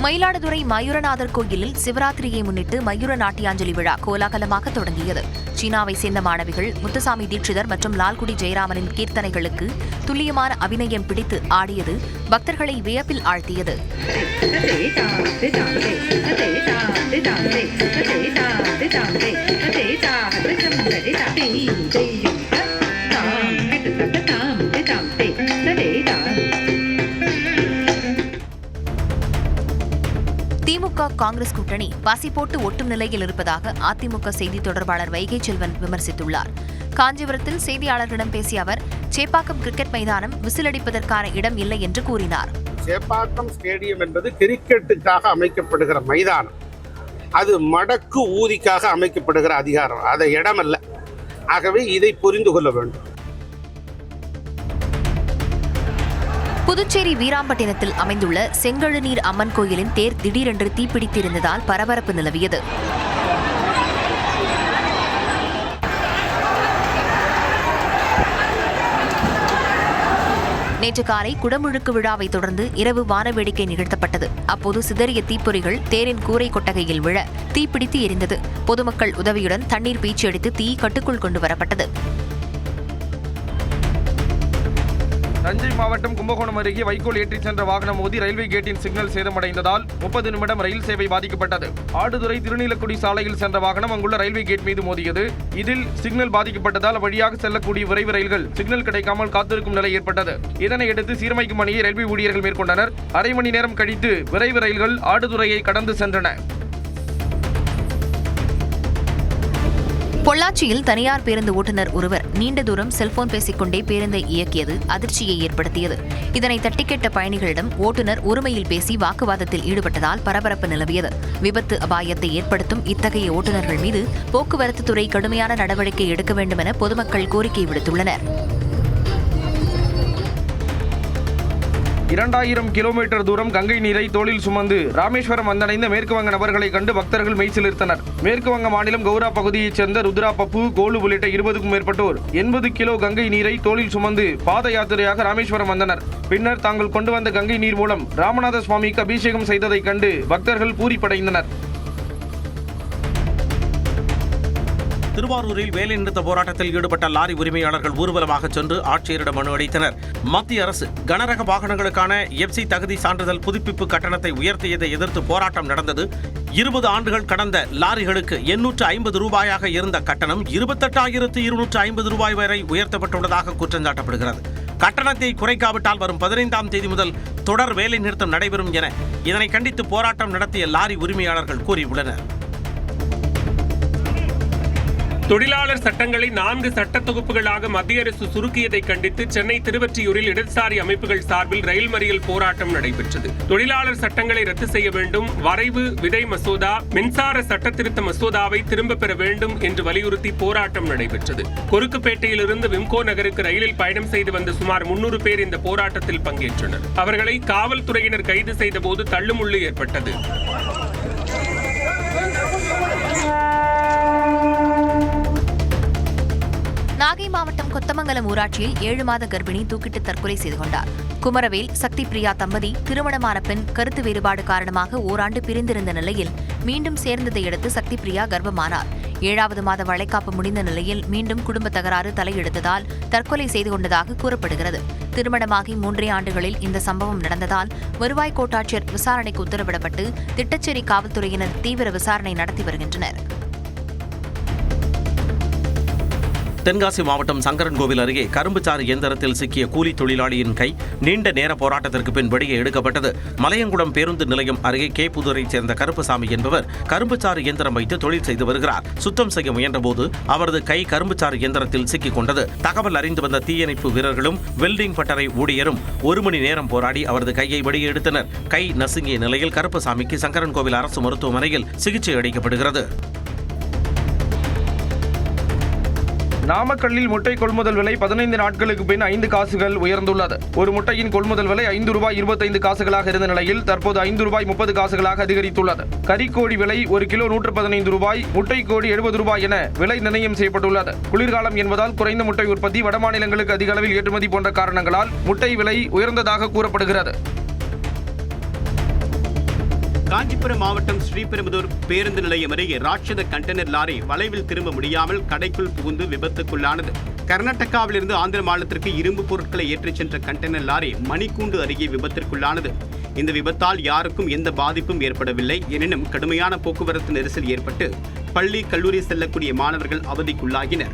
மயிலாடுதுறை மயூரநாதர் கோயிலில் சிவராத்திரியை முன்னிட்டு மயூர நாட்டியாஞ்சலி விழா கோலாகலமாக தொடங்கியது. சீனாவை சேர்ந்த மாணவிகள் முத்துசாமி தீட்சிதர் மற்றும் லால்குடி ஜெயராமனின் கீர்த்தனைகளுக்கு துல்லியமான அபிநயம் பிடித்து ஆடியது பக்தர்களை வியப்பில் ஆழ்த்தியது. திமுக காங்கிரஸ் கூட்டணி பசி போட்டு ஒட்டும் நிலையில் இருப்பதாக அதிமுக செய்தி தொடர்பாளர் வைகை செல்வன் விமர்சித்துள்ளார். காஞ்சிபுரத்தில் செய்தியாளர்களிடம் பேசிய அவர், சேப்பாக்கம் கிரிக்கெட் மைதானம் விசிலடிப்பதற்கான இடம் இல்லை என்று கூறினார். சேப்பாக்கம் ஸ்டேடியம் என்பது கிரிக்கெட்டுக்காக அமைக்கப்படுகிற மைதானம். அது மடக்கு ஊதிக்காக அமைக்கப்படுகிற அதிகாரம், அதை இடமல்ல. ஆகவே இதை புரிந்து கொள்ள வேண்டும். புதுச்சேரி வீராம்பட்டினத்தில் அமைந்துள்ள செங்கழுநீர் அம்மன் கோயிலின் தேர் திடீரென்று தீப்பிடித்திருந்ததால் பரபரப்பு நிலவியது. நேற்று காலை குடமுழுக்கு விழாவை தொடர்ந்து இரவு வானவேடிக்கை நிகழ்த்தப்பட்டது. அப்போது சிதறிய தீப்பொறிகள் தேரின் கூரை கொட்டகையில் விழ தீப்பிடித்து எரிந்தது. பொதுமக்கள் உதவியுடன் தண்ணீர் பீச்சி அடித்து தீ கட்டுக்குள் கொண்டு வரப்பட்டது. தஞ்சை மாவட்டம் கும்பகோணம் அருகே வைக்கோல் ஏற்றிச் சென்ற வாகனம் மோதி ரயில்வே கேட்டின் சிக்னல் சேதமடைந்ததால் 30 நிமிடம் ரயில் சேவை பாதிக்கப்பட்டது. ஆடுதுறை திருநீலக்குடி சாலையில் சென்ற வாகனம் அங்குள்ள ரயில்வே கேட் மீது மோதியது. இதில் சிக்னல் பாதிக்கப்பட்டதால் வழியாக செல்லக்கூடிய விரைவு ரயில்கள் சிக்னல் கிடைக்காமல் காத்திருக்கும் நிலை ஏற்பட்டது. இதனையடுத்து சீரமைக்கும் பணியை ரயில்வே ஊழியர்கள் மேற்கொண்டனர். அரை மணி நேரம் கழித்து விரைவு ரயில்கள் ஆடுதுறையை கடந்து சென்றன. பொள்ளாச்சியில் தனியார் பேருந்து ஓட்டுநர் ஒருவர் நீண்ட தூரம் செல்போன் பேசிக்கொண்டே பேருந்தை இயக்கியது அதிர்ச்சியை ஏற்படுத்தியது. இதனை தட்டி கேட்ட பயணிகளிடம் ஓட்டுநர் ஒருமையில் பேசி வாக்குவாதத்தில் ஈடுபட்டதால் பரபரப்பு நிலவியது. விபத்து அபாயத்தை ஏற்படுத்தும் இத்தகைய ஓட்டுநர்கள் மீது போக்குவரத்து துறை கடுமையான நடவடிக்கை எடுக்க வேண்டும் என பொதுமக்கள் கோரிக்கை விடுத்துள்ளனர். 2000 கிலோமீட்டர் தூரம் கங்கை நீரை தோளில் சுமந்து ராமேஸ்வரம் வந்தடைந்த மேற்குவங்க நபர்களை கண்டு பக்தர்கள் மெய்சிலிர்த்தனர். மேற்குவங்க மாநிலம் கௌரா பகுதியைச் சேர்ந்த ருத்ரா பப்பு, கோலு உள்ளிட்ட 20க்கும் மேற்பட்டோர் 80 கிலோ கங்கை நீரை தோளில் சுமந்து பாத யாத்திரையாக ராமேஸ்வரம் வந்தனர். பின்னர் தாங்கள் கொண்டு வந்த கங்கை நீர் மூலம் ராமநாத சுவாமிக்கு அபிஷேகம் செய்ததைக் கண்டு பக்தர்கள் பூரிப்படைந்தனர். திருவாரூரில் வேலைநிறுத்த போராட்டத்தில் ஈடுபட்ட லாரி உரிமையாளர்கள் ஊர்வலமாக சென்று ஆட்சியரிடம் மனு அளித்தனர். மத்திய அரசு கனரக வாகனங்களுக்கான எஃப்சி தகுதி சான்றிதழ் புதுப்பிப்பு கட்டணத்தை உயர்த்தியதை எதிர்த்து போராட்டம் நடந்தது. 20 ஆண்டுகள் கடந்த லாரிகளுக்கு 850 ரூபாயாக இருந்த கட்டணம் 28,250 ரூபாய் வரை உயர்த்தப்பட்டுள்ளதாக குற்றம் சாட்டப்படுகிறது. கட்டணத்தை குறைக்காவிட்டால் வரும் 15ஆம் தேதி முதல் தொடர் வேலைநிறுத்தம் நடைபெறும் என இதனை கண்டித்து போராட்டம் நடத்திய லாரி உரிமையாளர்கள் கூறியுள்ளனர். தொழிலாளர் சட்டங்களை 4 சட்ட தொகுப்புகளாக மத்திய அரசு சுருக்கியதை கண்டித்து சென்னை திருவொற்றியூரில் இடதுசாரி அமைப்புகள் சார்பில் ரயில் மறியல் போராட்டம் நடைபெற்றது. தொழிலாளர் சட்டங்களை ரத்து செய்ய வேண்டும், வரைவு விதை மசோதா, மின்சார சட்ட திருத்த மசோதாவை திரும்பப் பெற வேண்டும் என்று வலியுறுத்தி போராட்டம் நடைபெற்றது. கொருக்குப்பேட்டையிலிருந்து விம்கோ நகருக்கு ரயிலில் பயணம் செய்து வந்த சுமார் 300 பேர் இந்த போராட்டத்தில் பங்கேற்றனர். அவர்களை காவல்துறையினர் கைது செய்தபோது தள்ளுமுள்ளு ஏற்பட்டது. நாகை மாவட்டம் கொத்தமங்கலம் ஊராட்சியில் 7 மாத கர்ப்பிணி தூக்கிட்டு தற்கொலை செய்து கொண்டார். குமரவேல், சக்தி பிரியா தம்பதி திருமணமான பெண் கருத்து வேறுபாடு காரணமாக ஓராண்டு பிரிந்திருந்த நிலையில் மீண்டும் சேர்ந்ததை அடுத்து சக்தி பிரியா கர்ப்பமானார். 7வது மாத வளைகாப்பு முடிந்த நிலையில் மீண்டும் குடும்ப தகராறு தலையெடுத்ததால் தற்கொலை செய்து கொண்டதாக கூறப்படுகிறது. திருமணமாகி 3 ஆண்டுகளில் இந்த சம்பவம் நடந்ததால் வருவாய் கோட்டாட்சியர் விசாரணைக்கு உத்தரவிடப்பட்டு திட்டச்சேரி காவல்துறையினர் தீவிர விசாரணை நடத்தி வருகின்றனர். தென்காசி மாவட்டம் சங்கரன்கோவில் அருகே கரும்புச்சாறு இயந்திரத்தில் சிக்கிய கூலி தொழிலாளியின் கை நீண்ட நேர போராட்டத்திற்கு பின் வெளியே எடுக்கப்பட்டது. மலையங்குளம் பேருந்து நிலையம் அருகே கேப்புதுரைச் சேர்ந்த கருப்புசாமி என்பவர் கரும்புச்சாறு இயந்திரம் வைத்து தொழில் செய்து வருகிறார். சுத்தம் செய்ய முயன்றபோது அவரது கை கரும்புச்சாறு இயந்திரத்தில் சிக்கிக் கொண்டது. தகவல் அறிந்து வந்த தீயணைப்பு வீரர்களும் வெல்டிங் பட்டறை ஊழியரும் 1 மணி நேரம் போராடி அவரது கையை வெளியே எடுத்தனர். கை நசுங்கிய நிலையில் கருப்புசாமிக்கு சங்கரன்கோவில் அரசு மருத்துவமனையில் சிகிச்சை அளிக்கப்படுகிறது. நாமக்கல்லில் முட்டை கொள்முதல் விலை 15 நாட்களுக்கு பின் 5 காசுகள் உயர்ந்துள்ளது. ஒரு முட்டையின் கொள்முதல் விலை ₹5.25 இருந்த நிலையில் தற்போது ₹5.30 அதிகரித்துள்ளது. கறிக்கோழி விலை 1 கிலோ ₹115, முட்டைக்கோழி ₹70 என விலை நிர்ணயம் செய்யப்பட்டுள்ளது. குளிர்காலம் என்பதால் குறைந்த முட்டை உற்பத்தி, வடமாநிலங்களுக்கு அதிக அளவில் ஏற்றுமதி போன்ற காரணங்களால் முட்டை விலை உயர்ந்ததாக கூறப்படுகிறது. காஞ்சிபுரம் மாவட்டம் ஸ்ரீபெரும்புதூர் பேருந்து நிலையம் அருகே ராட்சத கண்டெய்னர் லாரி வளைவில் திரும்ப முடியாமல் கடைக்குள் புகுந்து விபத்துக்குள்ளானது. கர்நாடகாவிலிருந்து ஆந்திர மாநிலத்திற்கு இரும்பு பொருட்களை ஏற்றிச் சென்ற கண்டெய்னர் லாரி மணிக்கூண்டு அருகே விபத்திற்குள்ளானது. இந்த விபத்தால் யாருக்கும் எந்த பாதிப்பும் ஏற்படவில்லை. எனினும் கடுமையான போக்குவரத்து நெரிசல் ஏற்பட்டு பள்ளி, கல்லூரி செல்லக்கூடிய மாணவர்கள் அவதிக்குள்ளாகினர்.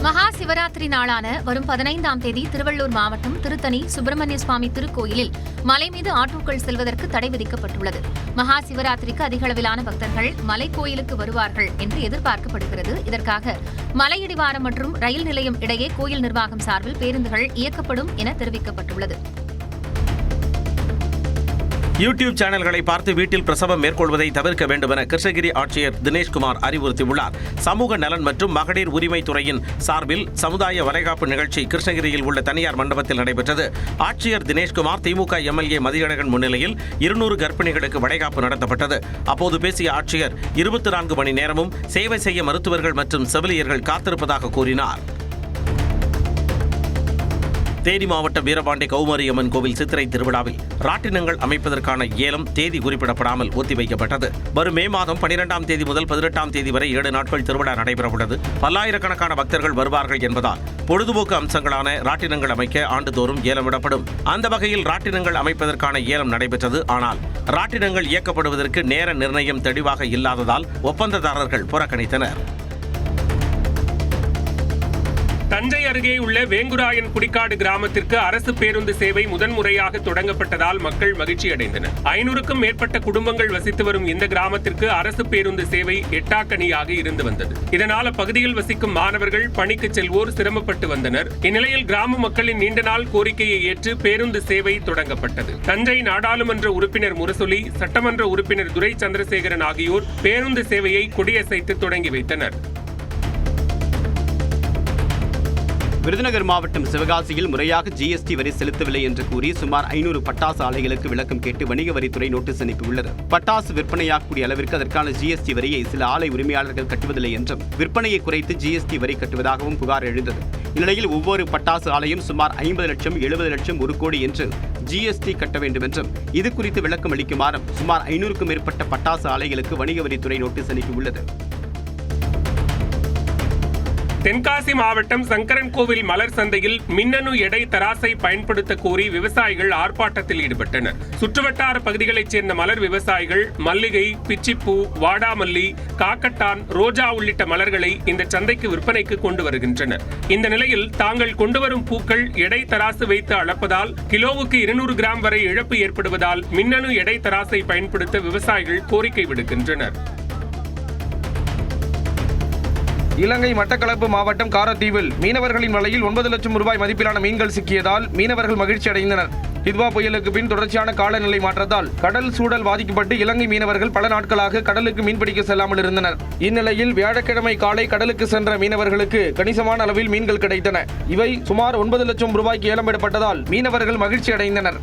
மகாசிவ சிவராத்திரி நாளான வரும் 15ஆம் தேதி திருவள்ளூர் மாவட்டம் திருத்தணி சுப்பிரமணிய சுவாமி திருக்கோயிலில் மலை மீது ஆட்டோக்கள் செல்வதற்கு தடை விதிக்கப்பட்டுள்ளது. மகா சிவராத்திரிக்கு அதிக அளவிலான பக்தர்கள் மலை கோயிலுக்கு வருவார்கள் என்று எதிர்பார்க்கப்படுகிறது. இதற்காக மலையடிவாரம் மற்றும் ரயில் நிலையம் இடையே கோயில் நிர்வாகம் சார்பில் பேருந்துகள் இயக்கப்படும் என தெரிவிக்கப்பட்டுள்ளது. யூடியூப் சேனல்களை பார்த்து வீட்டில் பிரசவம் மேற்கொள்வதை தவிர்க்க வேண்டும் என கிருஷ்ணகிரி ஆட்சியர் தினேஷ்குமார் அறிவுறுத்தியுள்ளார். சமூக நலன் மற்றும் மகளிர் உரிமை துறையின் சார்பில் சமுதாய வளைகாப்பு நிகழ்ச்சி கிருஷ்ணகிரியில் உள்ள தனியார் மண்டபத்தில் நடைபெற்றது. ஆட்சியர் தினேஷ்குமார் திமுக எம்எல்ஏ மதியழகன் முன்னிலையில் 200 கர்ப்பிணிகளுக்கு வளைகாப்பு நடத்தப்பட்டது. அப்போது பேசிய ஆட்சியர் 24 மணி நேரமும் சேவை செய்ய மருத்துவர்கள் மற்றும் செவிலியர்கள் காத்திருப்பதாக கூறினார். தேனி மாவட்டம் வீரபாண்டி கௌமாரியம்மன் கோவில் சித்திரை திருவிழாவில் ராட்டினங்கள் அமைப்பதற்கான ஏலம் தேதி குறிப்பிடப்படாமல் ஒத்திவைக்கப்பட்டது. வரும் மே மாதம் 12ஆம் தேதி முதல் 18ஆம் தேதி வரை 7 நாட்கள் திருவிழா நடைபெறவுள்ளது. பல்லாயிரக்கணக்கான பக்தர்கள் வருவார்கள் என்பதால் பொழுதுபோக்கு அம்சங்களான ராட்டினங்கள் அமைக்க ஆண்டுதோறும் ஏலமிடப்படும். அந்த வகையில் ராட்டினங்கள் அமைப்பதற்கான ஏலம் நடைபெற்றது. ஆனால் ராட்டினங்கள் இயக்கப்படுவதற்கு நேர நிர்ணயம் தெளிவாக இல்லாததால் ஒப்பந்ததாரர்கள் புறக்கணித்தனர். தஞ்சை அருகே உள்ள வேங்குராயன் குடிக்காடு கிராமத்திற்கு அரசு பேருந்து சேவை முதன்முறையாக தொடங்கப்பட்டதால் மக்கள் மகிழ்ச்சி அடைந்தனர். 500க்கும் மேற்பட்ட குடும்பங்கள் வசித்து வரும் இந்த கிராமத்திற்கு அரசு பேருந்து சேவை எட்டாக்கணியாக இருந்து வந்தது. இதனால் அப்பகுதியில் வசிக்கும் மாணவர்கள், பணிக்கு செல்வோர் சிரமப்பட்டு வந்தனர். இந்நிலையில் கிராம மக்களின் நீண்ட நாள் கோரிக்கையை ஏற்று பேருந்து சேவை தொடங்கப்பட்டது. தஞ்சை நாடாளுமன்ற உறுப்பினர் முரசொலி, சட்டமன்ற உறுப்பினர் துரை சந்திரசேகரன் ஆகியோர் பேருந்து சேவையை கொடியசைத்து தொடங்கி வைத்தனர். விருதுநகர் மாவட்டம் சிவகாசியில் முறையாக ஜிஎஸ்டி வரி செலுத்தவில்லை என்று கூறி சுமார் 500 பட்டாசு ஆலைகளுக்கு விளக்கம் கேட்டு வணிக வரித்துறை நோட்டீஸ் அனுப்பியுள்ளது. பட்டாசு விற்பனையாகக்கூடிய அளவிற்கு அதற்கான ஜிஎஸ்டி வரியை சில ஆலை உரிமையாளர்கள் கட்டுவதில்லை என்றும் விற்பனையை குறைத்து ஜிஎஸ்டி வரி கட்டுவதாகவும் புகார் எழுந்தது. இந்நிலையில் ஒவ்வொரு பட்டாசு ஆலையும் சுமார் 50 லட்சம், 70 லட்சம், 1 கோடி என்று ஜிஎஸ்டி கட்ட வேண்டும் என்றும் இது குறித்து விளக்கம் அளிக்குமாறும் சுமார் 500க்கும் மேற்பட்ட பட்டாசு ஆலைகளுக்கு வணிக வரித்துறை நோட்டீஸ் அனுப்பியுள்ளது. தென்காசி மாவட்டம் சங்கரன் கோவில் மலர் சந்தையில் மின்னணு எடை தராசை பயன்படுத்த கோரி விவசாயிகள் ஆர்ப்பாட்டத்தில் ஈடுபட்டனர். சுற்றுவட்டார பகுதிகளைச் சேர்ந்த மலர் விவசாயிகள் மல்லிகை, பிச்சிப்பூ, வாடாமல்லி, காக்கட்டான், ரோஜா உள்ளிட்ட மலர்களை இந்த சந்தைக்கு விற்பனைக்கு கொண்டு வருகின்றனர். இந்த நிலையில் தாங்கள் கொண்டு வரும் பூக்கள் எடை தராசு வைத்து அளப்பதால் கிலோவுக்கு 200 கிராம் வரை இழப்பு ஏற்படுவதால் மின்னணு எடை தராசை பயன்படுத்த விவசாயிகள் கோரிக்கை விடுக்கின்றனர். இலங்கை மட்டக்களப்பு மாவட்டம் காரத்தீவில் மீனவர்களின் வலையில் 9 லட்சம் ரூபாய் மதிப்பிலான மீன்கள் சிக்கியதால் மீனவர்கள் மகிழ்ச்சி அடைந்தனர். ஹித்வா புயலுக்கு பின் தொடர்ச்சியான காலநிலை மாற்றத்தால் கடல் சூழல் பாதிக்கப்பட்டு இலங்கை மீனவர்கள் பல நாட்களாக கடலுக்கு மீன்பிடிக்க செல்லாமல் இருந்தனர். இந்நிலையில் வியாழக்கிழமை காலை கடலுக்கு சென்ற மீனவர்களுக்கு கணிசமான அளவில் மீன்கள் கிடைத்தன. இவை சுமார் 9 லட்சம் ரூபாய்க்கு ஏலமிடப்பட்டதால் மீனவர்கள் மகிழ்ச்சி அடைந்தனர்.